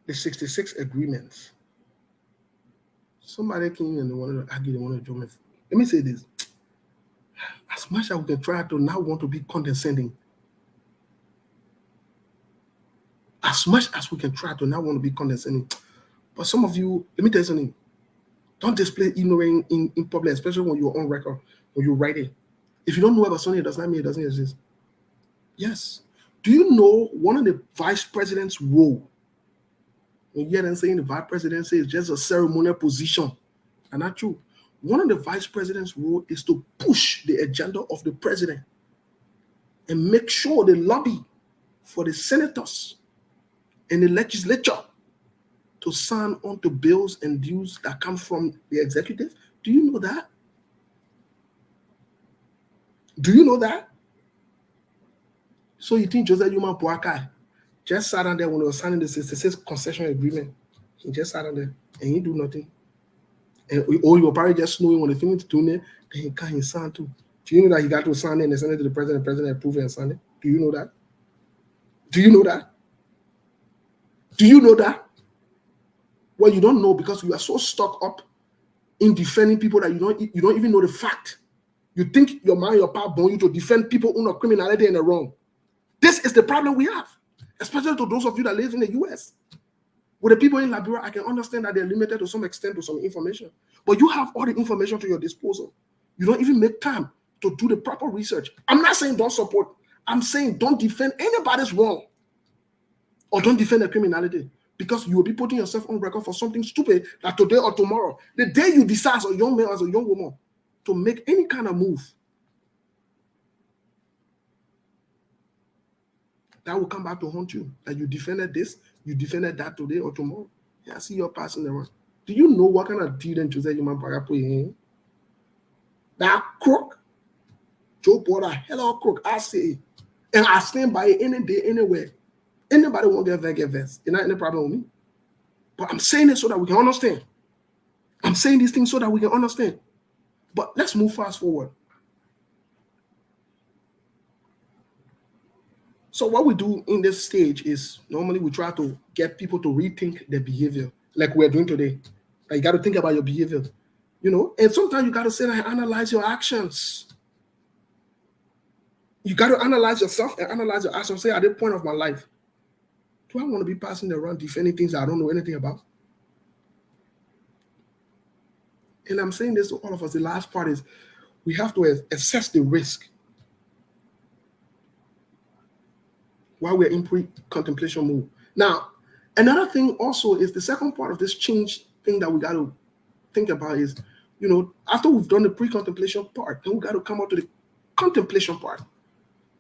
the 66 agreements. Somebody came and they wanted to argue, they wanted to join me. Let me say this. As much as we can try to not want to be condescending, as much as we can try to not want to be condescending, but some of you, let me tell you something, don't display ignorance in public, especially when you're on record, when you write it. If you don't know about something, it does not mean it doesn't exist. Yes. Do you know one of the vice president's role? When you hear them saying the vice presidency is just a ceremonial position, and not true. One of the vice president's role is to push the agenda of the president and make sure they lobby for the senators and the legislature to sign on to bills and deals that come from the executive. Do you know that? Do you know that? So you think Joseph Human Boyka just sat down there when they were signing the 66 concession agreement? He just sat down there and he do nothing. And or you probably just knowing when they finish doing it, then he can't sign too. Do you know that he got to sign it and send it to the president approve it and sign it? Do you know that? Do you know that? Do you know that? Well, you don't know because you are so stuck up in defending people that you don't even know the fact. You think your mind, your power born you to defend people who are criminality and the wrong. This is the problem we have, especially to those of you that live in the US. With the people in Liberia, I can understand that they're limited to some extent to some information. But you have all the information to your disposal. You don't even make time to do the proper research. I'm not saying don't support. I'm saying don't defend anybody's wrong. Or don't defend the criminality. Because you will be putting yourself on record for something stupid like today or tomorrow. The day you decide as a young man or as a young woman to make any kind of move, that will come back to haunt you. That you defended this, you defended that today or tomorrow. Yeah, I see you're passing around. Do you know what kind of deal then Joseph Human Boyka put in? That crook, Joe Porter, hello crook, I say it. And I stand by it any day, anywhere. Anybody won't get vest. It's not any problem with me. But I'm saying it so that we can understand. I'm saying these things so that we can understand. But let's move fast forward. So what we do in this stage is normally we try to get people to rethink their behavior, like we're doing today. Like you got to think about your behavior, you know. And sometimes you got to sit and analyze your actions. You got to analyze yourself and analyze your actions. Say, at this point of my life, do I want to be passing around defending things I don't know anything about? And I'm saying this to all of us. The last part is we have to assess the risk while we're in pre-contemplation mode. Now, another thing also is the second part of this change thing that we got to think about is, after we've done the pre-contemplation part, then we got to come out to the contemplation part.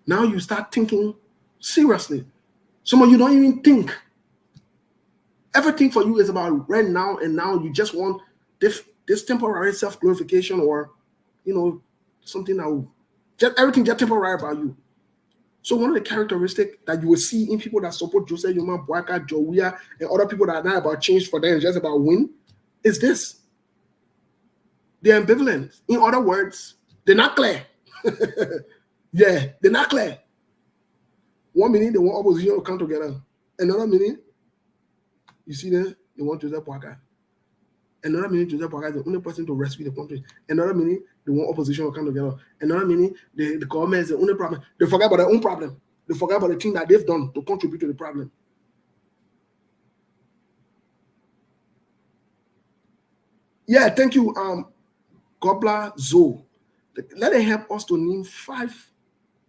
Now you start thinking seriously. Some of you don't even think. Everything for you is about right now and now. You just want this temporary self-glorification or, something that will everything just temporary about you. So one of the characteristics that you will see in people that support Joseph, Yuma, Boaka, Jowia, and other people that are not about change for them, it's just about win, is this. They're ambivalent. In other words, they're not clear. Yeah, they're not clear. 1 minute, they want opposition to come together. Another minute, you see them, they want Joseph Boaka. Another minute, Joseph Boaka is the only person to rescue the country. Another minute, they want opposition to come together. Another minute, the government is the only problem. They forget about their own problem. They forget about the thing that they've done to contribute to the problem. Yeah, thank you, Gobla Zoe. Let it help us to name 5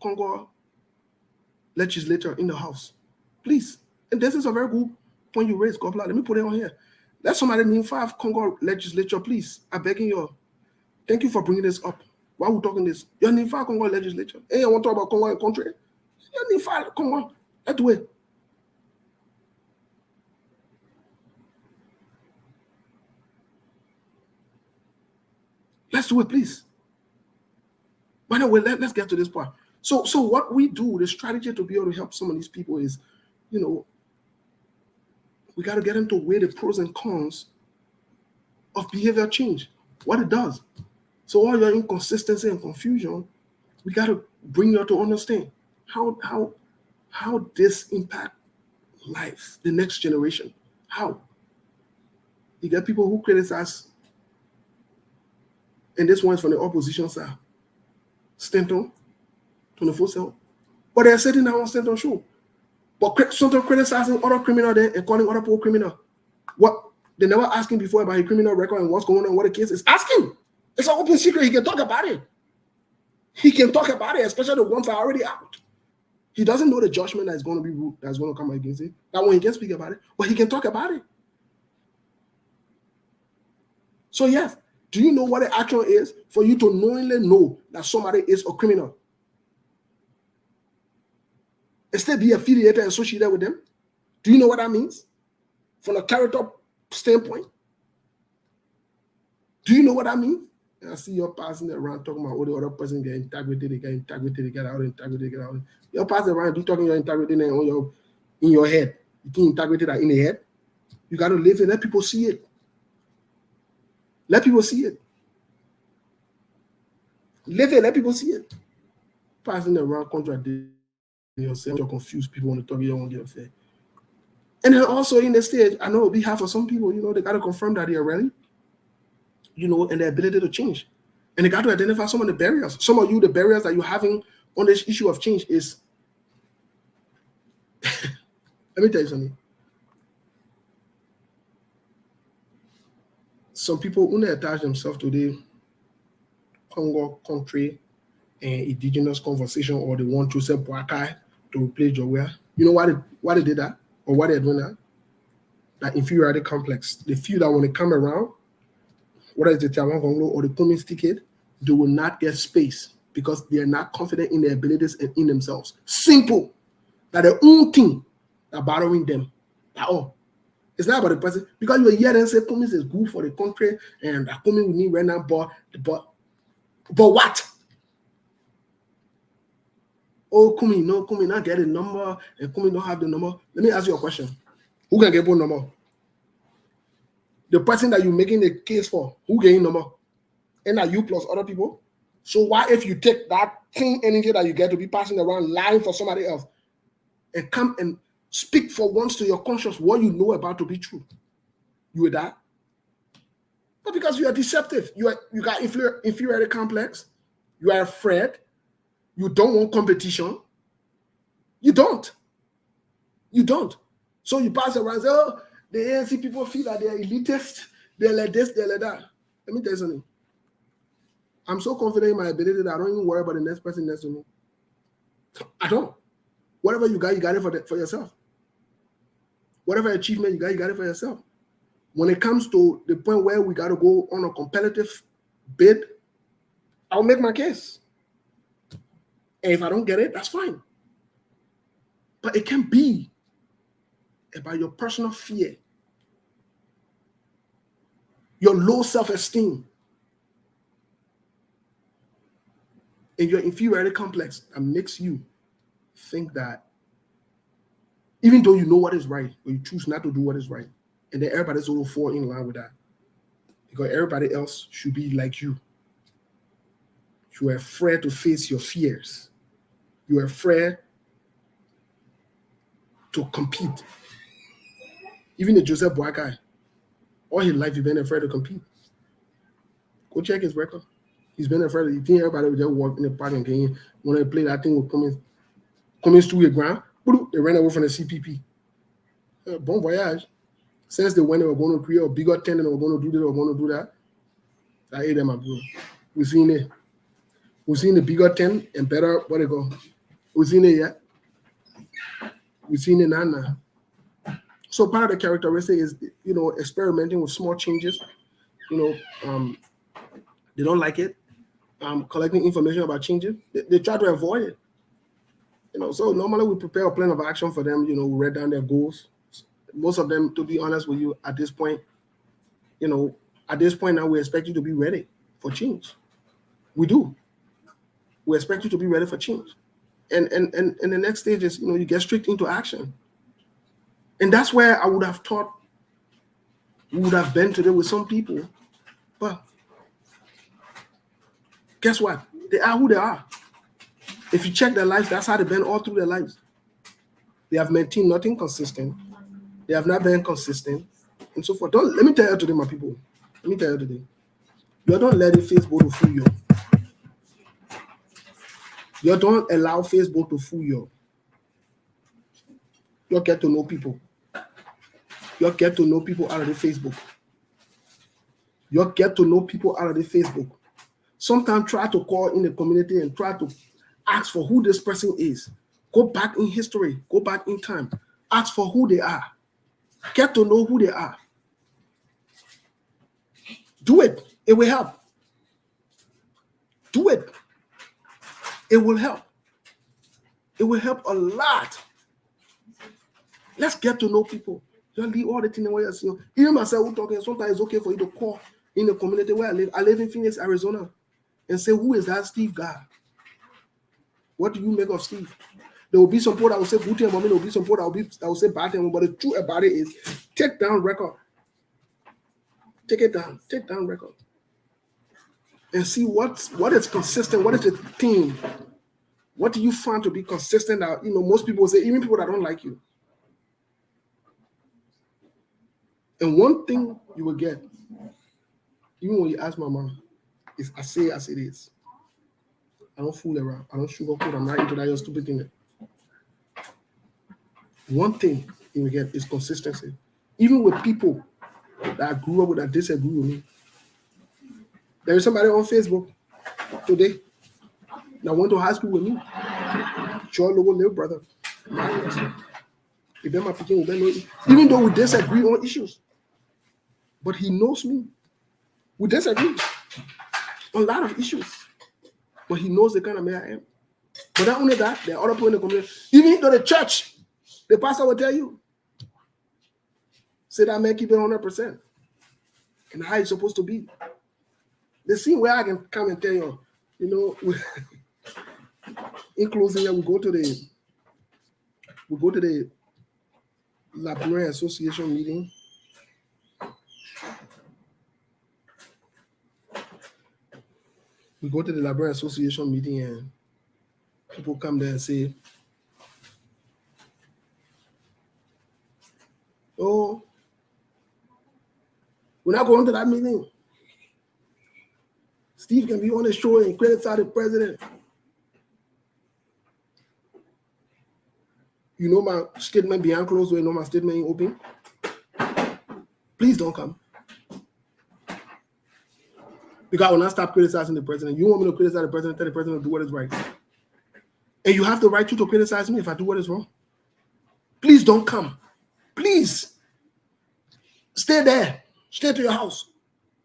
Congo legislators in the House. Please. And this is a very good point you raised, Gobla. Let me put it on here. Let somebody name 5 Congo legislature, please. I'm begging you. Thank you for bringing this up. Why are we talking this? You name 5 Congo legislature. Hey, I want to talk about Congo and country. You name 5 Congo. Let's do it. Let's do it, please. By the way, let's get to this part. So what we do, the strategy to be able to help some of these people is, we got to get them to weigh the pros and cons of behavior change, what it does. So all your inconsistency and confusion, we got to bring you to understand how this impact lives, the next generation. How? You get people who criticize, and this one's from the opposition side. Stanton, 24/7. But they're sitting down on Stanton show. But Stanton criticizing other criminal there and calling other people criminal. What? They never asking before about his criminal record and what's going on, what the case is. Ask him. It's an open secret. He can talk about it. He can talk about it, especially the ones that are already out. He doesn't know the judgment that's going to come against him. That one he can speak about it, but he can talk about it. So yes, do you know what the action is for you to knowingly know that somebody is a criminal? Instead, be affiliated and associated with them. Do you know what that means? From a character standpoint. Do you know what that means? And I see you're passing around talking about the other person get integrity, they get integrity, they get out, integrity, they get out. You're passing around, you talking your integrity in your head. You think integrity that in the head? You got to live it. Let people see it. Let people see it. Live it. Let people see it. Passing around contradicting yourself, you're confused. People want to talk, you don't get fair. And then also in the stage, I know on behalf of some people, they got to confirm that they're ready, and their ability to change. And they got to identify some of the barriers. Some of you, the barriers that you're having on this issue of change is, let me tell you something. Some people, when they attach themselves to the Congo country and indigenous conversation, or they want to say Boakai to replace Jowia, you know why they did that? Or why they're doing that? That inferiority complex. They feel that when they come around, whether it's the Taiwan Congo or the communist kid, they will not get space because they are not confident in their abilities and in themselves. Simple. That the only thing that bothering them at all. It's not about the person. Because you hear them say communist is good for the country and that communist we need right now, but what? Oh, Kumi not get a number, and Kumi don't have the number. Let me ask you a question. Who can get both number? The person that you're making the case for, who getting number? And that you plus other people? So why if you take that clean energy that you get to be passing around lying for somebody else and come and speak for once to your conscience what you know about to be true? You would die? But because you are deceptive, you got inferiority complex, you are afraid, You don't want competition. You don't. You don't. So you pass around and say, oh, the ANC people feel that they're elitist. They're like this, they're like that. Let me tell you something. I'm so confident in my ability that I don't even worry about the next person next to me. I don't. Whatever you got it for yourself. Whatever achievement you got it for yourself. When it comes to the point where we got to go on a competitive bid, I'll make my case. And if I don't get it, that's fine. But it can be about your personal fear, your low self-esteem, and your inferiority complex that makes you think that even though you know what is right, but you choose not to do what is right, and then everybody's going to fall in line with that because everybody else should be like you. You are afraid to face your fears. You are afraid to compete. Even the Joseph Boy guy, all his life he's been afraid to compete. Go check his record. He's been afraid. You think everybody would just walk in the park and game when they play that thing with coming through the ground. They ran away from the CPP. Bon voyage. Since they went, they were going to create a bigger tent and they were going to do this, they were going to do that. I hate them, my bro. We've seen it. We've seen the bigger tent and better, what they go. We've seen it yet. We've seen it now. So part of the characteristic is, experimenting with small changes. They don't like it. Collecting information about changes. They try to avoid it. So normally we prepare a plan of action for them. We write down their goals. Most of them, to be honest with you, at this point now we expect you to be ready for change. We do. We expect you to be ready for change. And the next stage is, you get straight into action. And that's where I would have thought we would have been today with some people. But guess what? They are who they are. If you check their lives, that's how they've been all through their lives. They have maintained nothing consistent. They have not been consistent, and so forth. Let me tell you today, my people. Let me tell you today. You don't let Facebook to fool you. You don't allow Facebook to fool you. You get to know people. You get to know people out of the Facebook. You get to know people out of the Facebook. Sometimes try to call in the community and try to ask for who this person is. Go back in history. Go back in time. Ask for who they are. Get to know who they are. Do it. It will help. Do it. It will help. It will help a lot. Let's get to know people. Just leave all the things away. Even myself, who talking, sometimes it's okay for you to call in the community where I live. I live in Phoenix, Arizona, and say, who is that Steve guy? What do you make of Steve? There will be some people that will say good thing about me. There will be some people that will say bad thing. But the truth about it is, take down record. Take it down. Take down record. And see what is consistent. What is the theme? What do you find to be consistent? That most people say, even people that don't like you. And one thing you will get, even when you ask my mom, is I say as it is. I don't fool around. I don't sugarcoat. I'm not into that stupid thing. One thing you will get is consistency. Even with people that I grew up with that disagree with me. There is somebody on Facebook today that went to high school with me. Your little brother. Even though we disagree on issues. But he knows me. We disagree on a lot of issues. But he knows the kind of man I am. But not only that, there are other people in the community. Even to the church, the pastor will tell you, say that man keep it 100%. And how it's supposed to be. The scene where I can come and tell you, in closing, we go to the Liberian Association meeting. We go to the Liberia Association meeting and people come there and say, oh, we're not going to that meeting. Steve can be on the show and criticize the president. You know my statement behind closed door, you know my statement in open. Please don't come. Because I will not stop criticizing the president. You want me to criticize the president, tell the president to do what is right. And you have the right to criticize me if I do what is wrong. Please don't come. Please. Stay there. Stay to your house.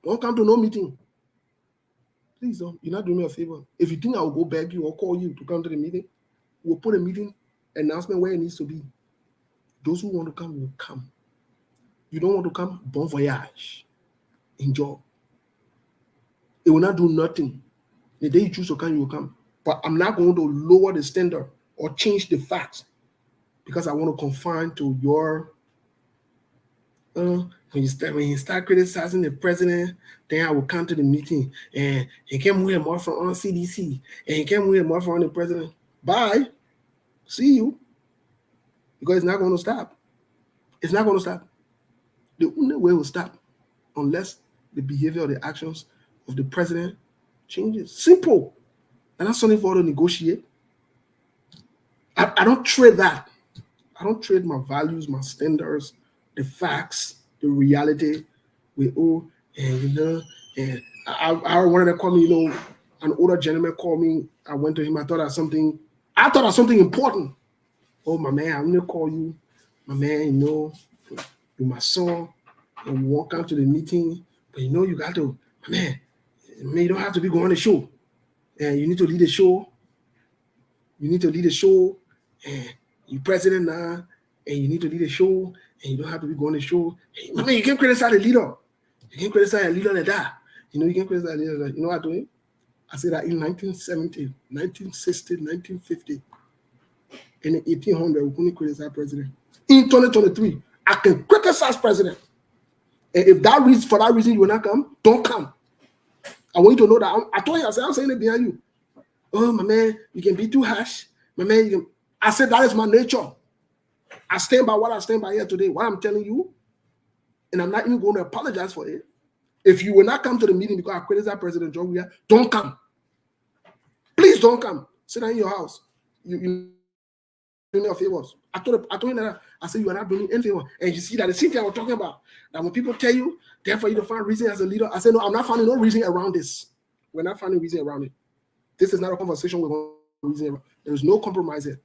Don't come to no meeting. Please don't. You're not doing me a favor. If you think I will go beg you or call you to come to the meeting, we'll put a meeting announcement where it needs to be. Those who want to come will come. You don't want to come, bon voyage. Enjoy. It will not do nothing. The day you choose to come, you will come. But I'm not going to lower the standard or change the facts because I want to confine to your when you start criticizing the president, then I will come to the meeting and he came with more from on CDC and he came with more from the president. Bye. See you. Because it's not going to stop. It's not going to stop. The only way it will stop unless the behavior or the actions of the president changes. Simple. And that's something for us to negotiate. I don't trade that. I don't trade my values, my standards, the facts, the reality with and I wanted to call me, an older gentleman called me. I went to him. I thought of something important. Oh, my man, I'm gonna call you. My man, you're my son. And we won't come to the meeting, but you got to, man, you don't have to be going on the show. And you need to lead the show. You need to lead the show. And you're president now, and you need to lead the show, and you don't have to be going to the show. Hey, man, you can't criticize the leader. You can't criticize a leader like that. You can't criticize a leader like that. You know what I told him? I said that in 1970, 1960, 1950, in the 1800, we couldn't criticize president. In 2023, I can criticize president. And if for that reason you will not come, don't come. I want you to know that. I told you, I'm saying it behind you. Oh, my man, you can be too harsh. My man, I said that is my nature. I stand by what I stand by here today, what I'm telling you, and I'm not even going to apologize for it. If you will not come to the meeting because I criticize President John Weah, don't come. Please don't come. Sit down in your house. You do me a favors. I told him that I said you are not doing any favor. And you see that the same thing I was talking about. That when people tell you, therefore you don't find reason as a leader, I said, no, I'm not finding no reason around this. We're not finding reason around it. This is not a conversation we're going to reason around. There is no compromise here.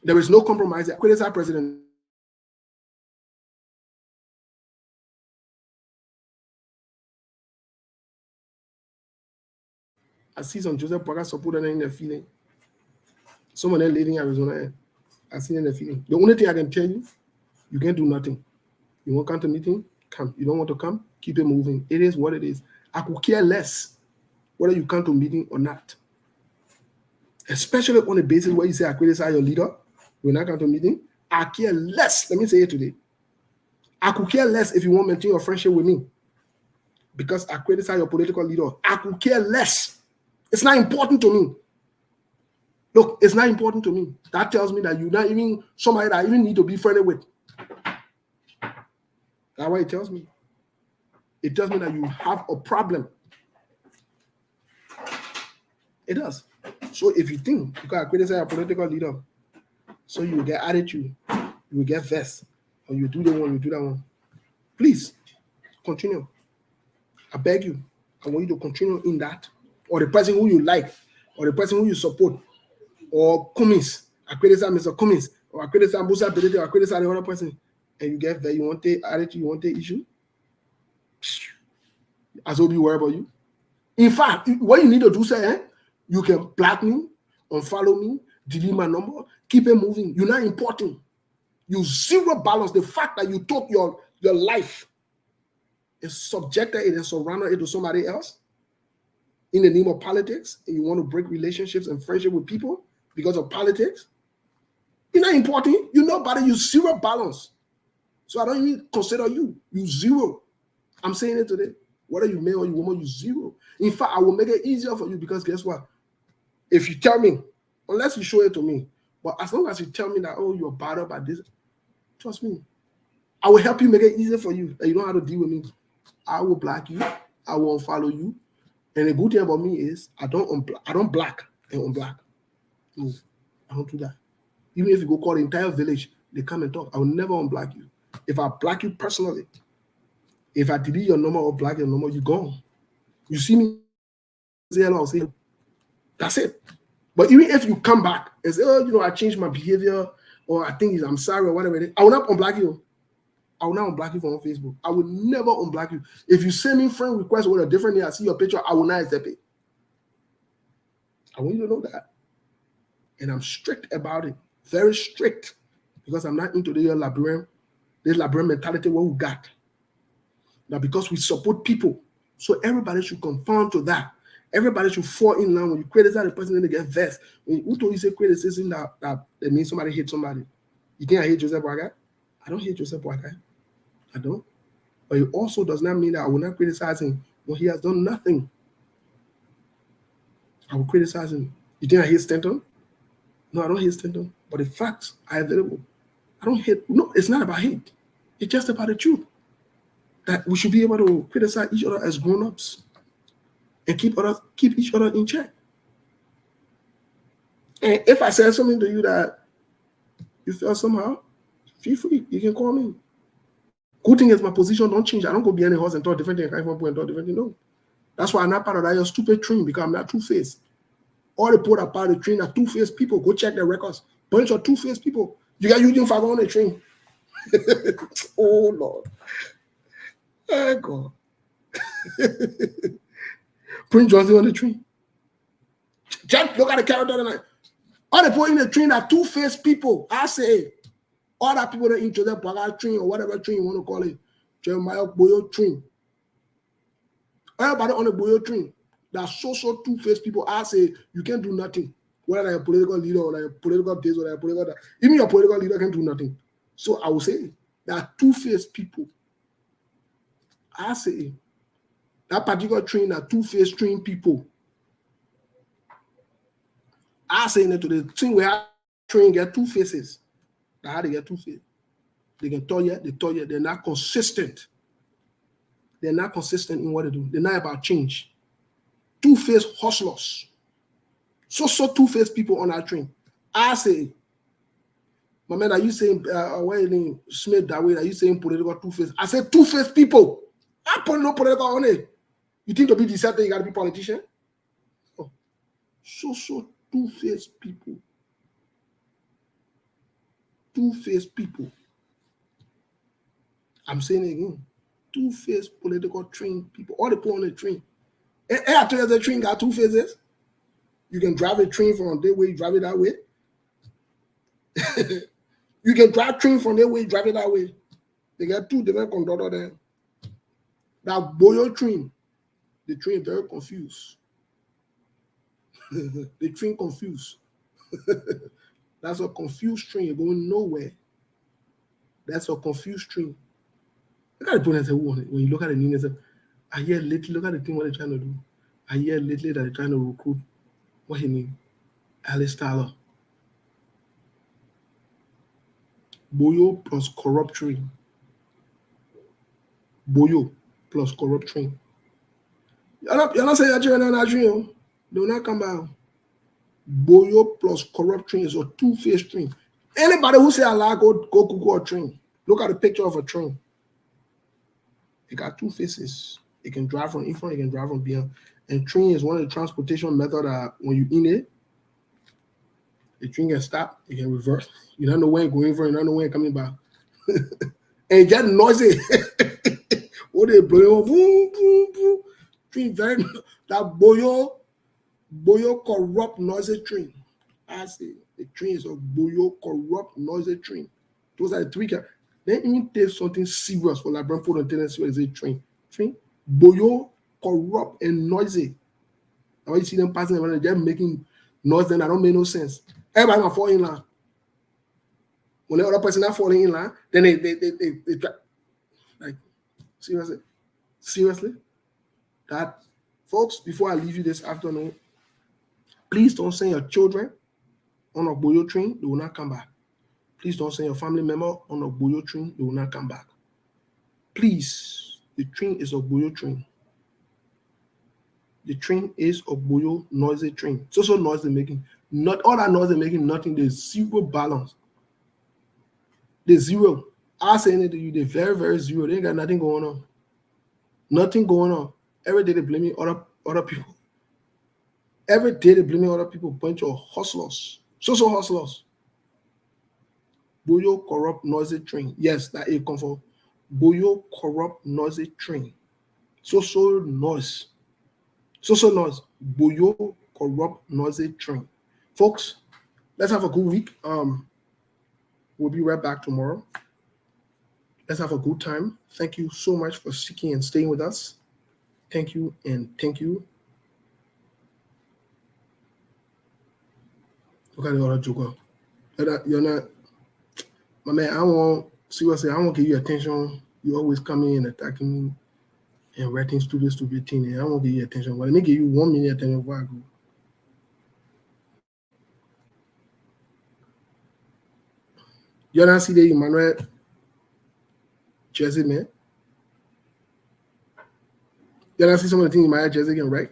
There is no compromise here. Criticize President. I see some Joseph Parker supporters in their feeling. Some of them living in Arizona, I see in their feeling. The only thing I can tell you, you can't do nothing. You want to come to meeting? Come. You don't want to come? Keep it moving. It is what it is. I could care less whether you come to meeting or not. Especially on the basis where you say I criticize your leader, you will not come to meeting. I care less. Let me say it today. I could care less if you want to maintain your friendship with me because I criticize your political leader. I could care less. It's not important to me. Look, it's not important to me. That tells me that you're not even somebody that I even need to be friendly with. That's what it tells me. It tells me that you have a problem. It does. So if you think you can criticize a political leader, so you will get attitude, you will get vexed, or you do the one, you do that one. Please continue. I beg you. I want you to continue in that. Or the person who you like, or the person who you support, or Cummins. I criticize Mr. Cummins, or I criticize Musa Belete, or I criticize the other person, and you get there, you want the attitude, you want the issue. As will be worried about you. In fact, what you need to do, say, you can block me, unfollow me, delete my number, keep it moving. You're not important. You zero balance. The fact that you took your life is subjected it and surrounded it to somebody else in the name of politics, and you want to break relationships and friendship with people because of politics. You're not important. You're nobody. You zero balance. So I don't even consider you. You zero. I'm saying it today. Whether you male or you woman, you zero. In fact, I will make it easier for you because guess what? If you tell me, unless you show it to me, but as long as you tell me that, oh, you're bothered by this, trust me, I will help you make it easier for you. And you know how to deal with me. I will block you. I will unfollow you. And the good thing about me is I don't block and unblock. No. I don't do that. Even if you go call the entire village, they come and talk. I will never unblock you. If I block you personally, if I delete your number or block your number, you're gone. You see me say hello, I'll say hello. That's it. But even if you come back and say, oh, I changed my behavior, or I think I'm sorry, or whatever it is, I will not unblock you. I will not unblock you from Facebook. I will never unblock you. If you send me friend request with a different name, I see your picture, I will not accept it. I want you to know that. And I'm strict about it. Very strict. Because I'm not into this Liberian mentality what we got. Now, because we support people, so everybody should conform to that. Everybody should fall in line. When you criticize the person, then they get vexed. Who told you say criticism that means somebody hate somebody? You think I hate Joseph Boakai? I don't hate Joseph Boakai. I don't. But it also does not mean that I will not criticize him when he has done nothing. I will criticize him. You think I hate Stanton? No, I don't hate Stanton. But the facts are available. I don't hate. No, it's not about hate. It's just about the truth. That we should be able to criticize each other as grown-ups and keep each other in check. And if I said something to you that you felt somehow, feel free. You can call me. Good thing is my position don't change. I don't go behind the horse and talk different thing. I can't even talk different thing. No. That's why I'm not part of that your stupid train, because I'm not two-faced. All the people that part of the train are two-faced people. Go check their records. Bunch of two-faced people. You got using five on the train. Oh Lord. Oh God. Prince Johnson on the train. Just look at the character tonight. All the people in the train are two-faced people. I say, all that people that into the Baga train or whatever train you want to call it, Jeremiah Boyo train. Everybody on the Boyo train, that's so two-faced people. I say, you can't do nothing. Whether you're a political leader or like a political this or like a political that. Even your political leader can do nothing. So I will say, there are two-faced people. I say, that particular train are two-faced train people. I say that to the thing where train get two faces. That's how they get two faces. They can tell you, they're not consistent. They're not consistent in what they do. They're not about change. Two-faced hustlers. So two-faced people on that train. I say, my man, are you saying Smith that way? Are you saying political two-faced? I said two-faced people. I put no political on it. You think to be deceptive, you gotta be politician? Oh. So two-faced people. Two-faced people. I'm saying it again. Two-faced political train people. All the people on the train. And I tell you the train got two phases. You can drive a train from that way, drive it that way. You can drive train from that way, drive it that way. They got two different conductors there. That Boyo train, the train very confused. The train confused. That's a confused train. You're going nowhere. That's a confused train. Look at the point and say, when you look at the name and say, I hear lately, look at the thing what they're trying to do. I hear lately that they're trying to recruit, what his name? Alice Tyler. Boyo plus corrupt train. Boyo plus corrupt train. You're not saying that you're not train. They will not come back. Boyo plus corrupt train is a two-faced train. Anybody who say Allah go Google a train. Look at the picture of a train. It got two faces. It can drive from in front, it can drive from behind. And train is one of the transportation methods that when you in it, the train can stop, it can reverse. You don't know when it's going for, you don't know when it's coming back. And it get noisy. What they blowing, boom, boom, boom. Train very that Boyo corrupt noisy train. I say the train is a Boyo corrupt noisy train. Those are the three. Then even take something serious for like Brentford and Tennessee is a train. Boyo corrupt and noisy. And when you see them passing around, they're making noise, then that don't make no sense. Everybody gonna fall in line. When the other person not falling in line, then they try. Like seriously. That folks, before I leave you this afternoon, please don't send your children on a Boyo train, they will not come back. Please don't send your family member on a Boyo train, they will not come back. Please, the train is a Boyo train. The train is a Boyo noisy train. So noise they're making. Not all that noise, they're making nothing. There's zero balance. There's zero. I saying it to you, they're very, very zero. They ain't got nothing going on. Nothing going on. Every day they blaming other people. Every day they blaming other people. Bunch of hustlers. Social hustlers. Boyo corrupt noisy train. Yes, that is comfort. Boyo corrupt noisy train. Social noise. Social noise. Boyo corrupt noisy train. Folks, let's have a good week. We'll be right back tomorrow. Let's have a good time. Thank you so much for sticking and staying with us. Thank you and thank you. Look at the other joker. You're not, my man. I won't give you attention. You always come in and attacking me and writing stupid thing. And I won't give you attention. But let me give you 1 minute attention before I go. You not see the Emmanuel Jersey, man? You not see some of the things Emmanuel Jersey can write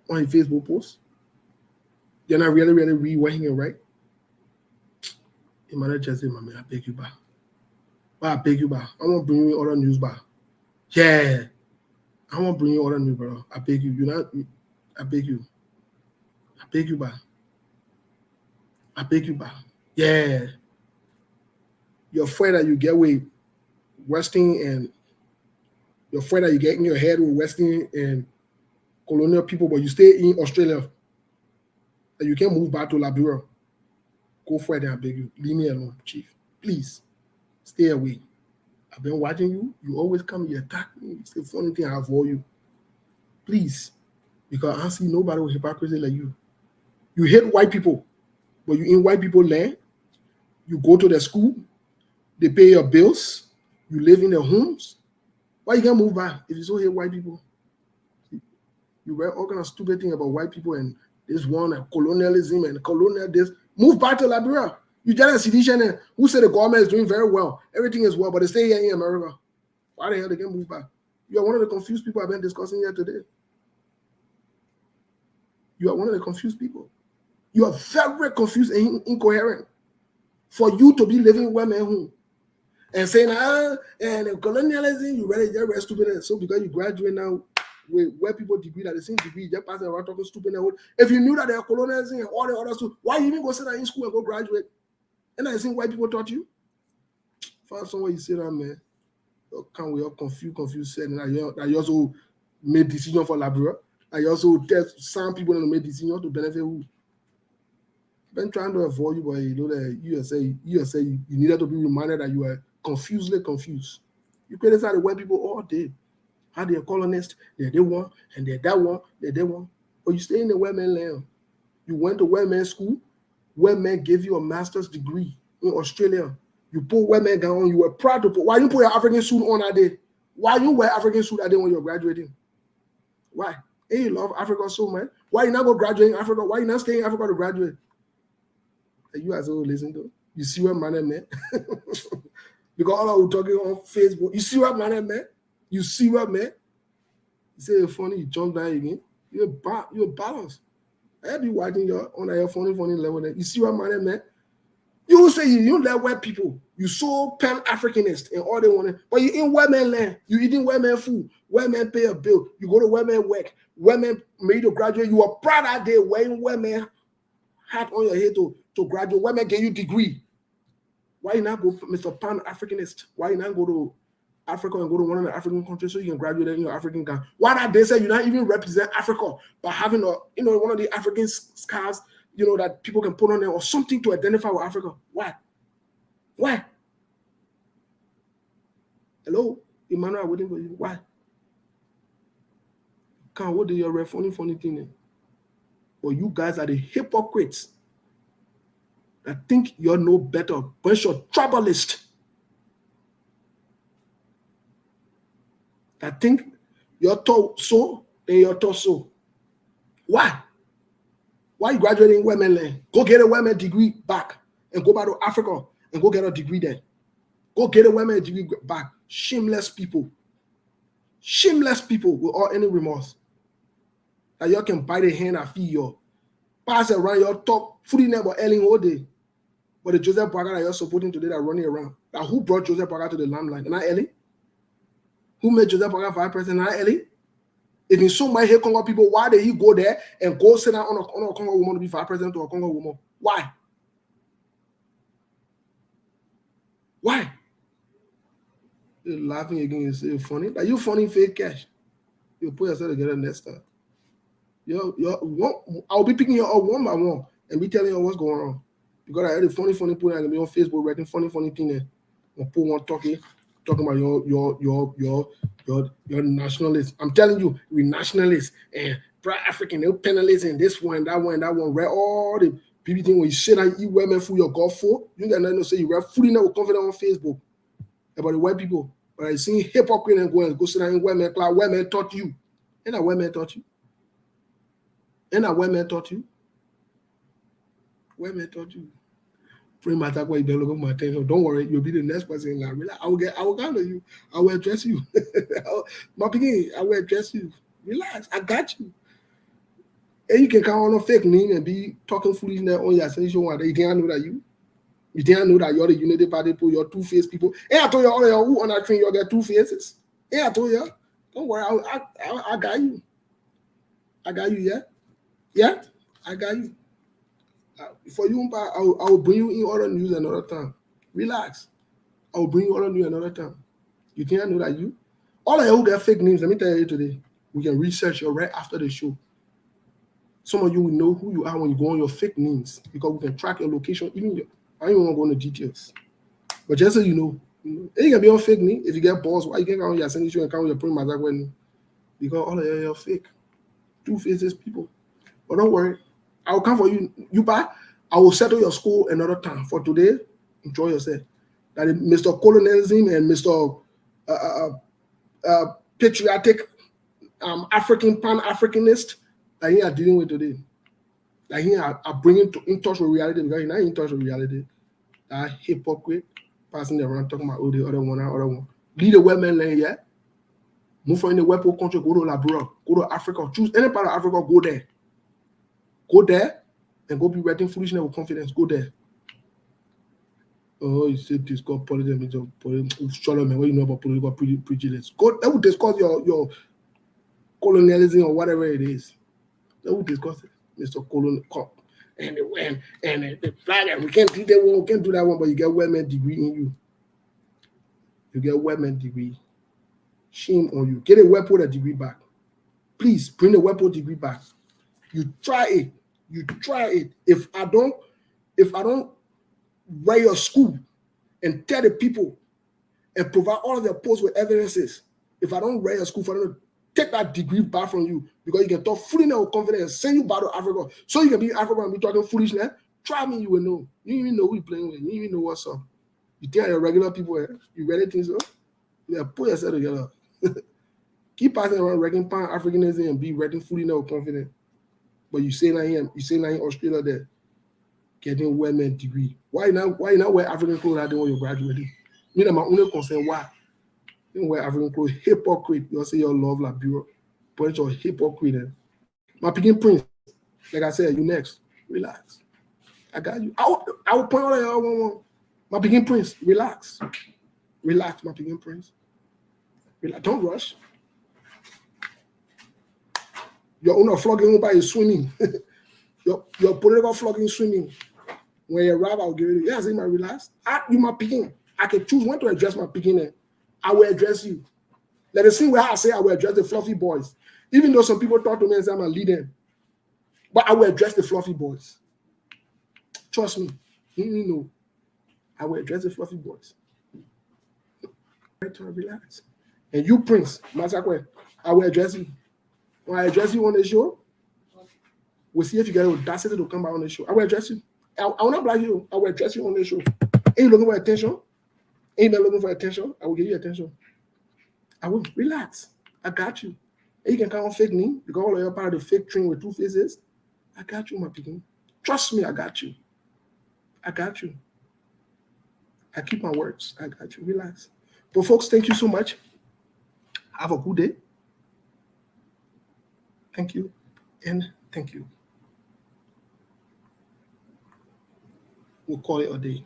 on his Facebook post? You not really read what he can write? Emmanuel Jersey, my man, I beg you back. I beg you back. I won't bring you other news back. Yeah. I won't bring you other news, bro. I beg you. I beg you. I beg you back. I beg you back. Yeah. You're afraid that you get with Western and you're afraid that you get in your head with Western and colonial people, but you stay in Australia. And you can't move back to Liberia. Go for it, I beg you. Leave me alone, Chief. Please. Stay away. I've been watching you. You always come, you attack me. It's the funny thing I avoid you. Please. Because I see nobody with hypocrisy like you. You hate white people, but you in white people land. You go to the school. They pay your bills. You live in their homes. Why you can't move back if you so hate white people? You read all kind of stupid thing about white people and this one and colonialism and colonial this. Move back to Liberia. You just a citizen who said the government is doing very well. Everything is well, but they stay here in America. Why the hell they can't move back? You are one of the confused people I've been discussing here today. You are one of the confused people. You are very confused and incoherent. For you to be living where man home and saying, and colonialism, you really just very stupid. So because you graduate now with where people degree that the same degree, just passing around talking stupid. If you knew that they are colonialism and all the other stuff, why you even go sit down in school and go graduate? And I think white people taught you. Find somewhere you sit down, man. Can't we all confused saying that you also made decision for Liberia. And you also test some people that made decision to benefit who. Been trying to avoid you, but you know that you needed to be reminded that you are confusedly confused. You criticize the white people all day. How they're colonists, they're they one, and they're that one, they're they one. But you stay in the white man land. You went to white man school. White man gave you a master's degree in Australia. You put white man gown on. You were proud to put. Why you put your African suit on that day? Why you wear African suit that day when you're graduating? Why? Hey, you love Africa so much. Why you not go graduate in Africa? Why you not staying in Africa to graduate? And you as well listen to. You see what man meant? Because all I was talking on Facebook. You see what man meant? You see what man? You say it's funny, you jump down again. You're balanced. I be watching your on your funny level. You see what man meant? You say you don't like white people. You so pan-Africanist and all they want, but you in white man land. You eating white man food. White man pay a bill. You go to white man work. White man made you graduate. You are proud that day wearing white man hat on your head to graduate. White man get you degree. Why you not go, Mr. Pan-Africanist? Why you not go to Africa and go to one of the African countries so you can graduate in your African country? Why not they say you not even represent Africa by having one of the African scarves, that people can put on there or something to identify with Africa? Why? Why? Hello? Emmanuel, I'm waiting for you. Why? What do you read funny thing there? Well, you guys are the hypocrites that think you're no better, bunch of troublists that think you're so, then you're so. Why? Why you graduating women land? Go get a women degree back and go back to Africa and go get a degree there. Go get a women degree back. Shameless people. Shameless people without any remorse. That you can bite a hand and feed you. pass around your talk, fooling about Ellen all day. But the Joseph Parker that you're supporting today that running around. Now who brought Joseph Parker to the limelight? Not Ellie. Who made Joseph Parker vice president? Not Ellie. If in so many Congo people, why did he go there and go sit down on a Congo woman to be vice president to a Congo woman? Why? Why? You're laughing again. You say funny. Are you funny fake cash? You put yourself together next time. I'll be picking you up one by one and be telling you what's going on. Because I heard a funny put I can be on Facebook writing funny thing there. And put one talking about your nationalists. I'm telling you, we nationalists and pro-African, they're penalists and this one, that one, read all the people think when you sit and eat women food your God for, you got nothing to say. You read food in there with confidence on Facebook about the white people. But I see hypocrite and go sit down in women class. Women taught you. And that women taught you. And that women taught you. Women taught you. Bring my talk where you don't look at my attention. Don't worry, you'll be the next person in line. Relax. I will handle you. I will address you. My beginning, I will address you. Relax. I got you. And you can come on a fake name and be talking foolish there on your sensation one day. You didn't know that you didn't know that you're the unity party people, you're two-faced people. Hey, I told you all of you who on that train, you get two faces. Hey, I told you. Don't worry, I got you. I got you, yeah? Yeah? I got you. For you, I will bring you in other news another time. Relax. I will bring you other news another time. You think I know that you? All of you who get fake names, let me tell you today, we can research you right after the show. Some of you will know who you are when you go on your fake names because we can track your location. I don't even want to go into details. But just so you know, you can be on fake name. If you get balls, why you can count your signature and count your print matter when? Because all of you are fake. Two faces people. But don't worry. I will come for you. I will settle your school another time. For today, enjoy yourself. That Mr. Colonialism and Mr. Patriotic African Pan-Africanist that he are dealing with today. That he are bringing in touch with reality because he's not in touch with reality. That hypocrite passing around talking about the other one. Lead the women lane, yeah? Move from the weapon country, go to Liberia, go to Africa. Choose any part of Africa, go there. Go there and go be writing foolishness with confidence. Go there. Oh, you said discuss politics. Shut up, man. What you know about political prejudice? Go. That would discuss your colonialism or whatever it is. That would discuss it, Mr. Colon and the flag. And we can't do that one. We can't do that one. But you get women degree in you. You get women degree. Shame on you. Get a weapon degree back. Please bring the weapon degree back. You try it. You try it. If I don't write your school and tell the people and provide all of their posts with evidences, if I don't write your school for them to take that degree back from you because you can talk foolishness with confidence and send you back to Africa so you can be in Africa and be talking foolishness, try me, you will know. You even know who you're playing with. You even know what's up. You think you're regular people, you ready things up? Yeah, put yourself together. Keep passing around wrecking Pan-Africanism and be writing foolishness with confidence. But you say now in Australia there, getting women degree. Why not wear African clothes out there when you're graduating? Me and my only concern, why? You don't wear African clothes, hypocrite. You say you love Liberia, but you're hypocrite. My picking prince, like I said, you next. Relax. I got you. I will point out one. My picking prince, relax. Relax, my picking prince. Relax. Don't rush. Your owner flogging by is swimming. your political flogging swimming. When you arrive, I'll give it to you. Yeah, I say, my relax. You my picking. I can choose when to address my picking. I will address you. Let us see where I say I will address the fluffy boys. Even though some people talk to me and say I'm a leader. But I will address the fluffy boys. Trust me. You know. I will address the fluffy boys. Relax. And you, Prince, Masakwe, I will address you. When I address you on the show, we'll see if you get the audacity to come back on the show. I will address you. I will not block you. I will address you on the show. Ain't you looking for attention? Ain't you looking for attention? I will give you attention. I will. Relax. I got you. And you can come on fake me because all of you are part of the fake train with two faces. I got you, my picking. Trust me, I got you. I got you. I keep my words. I got you. Relax. But folks, thank you so much. Have a good day. Thank you. And thank you. we'll call it a day.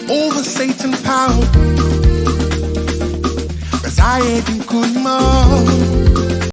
Over Satan power, residing good more.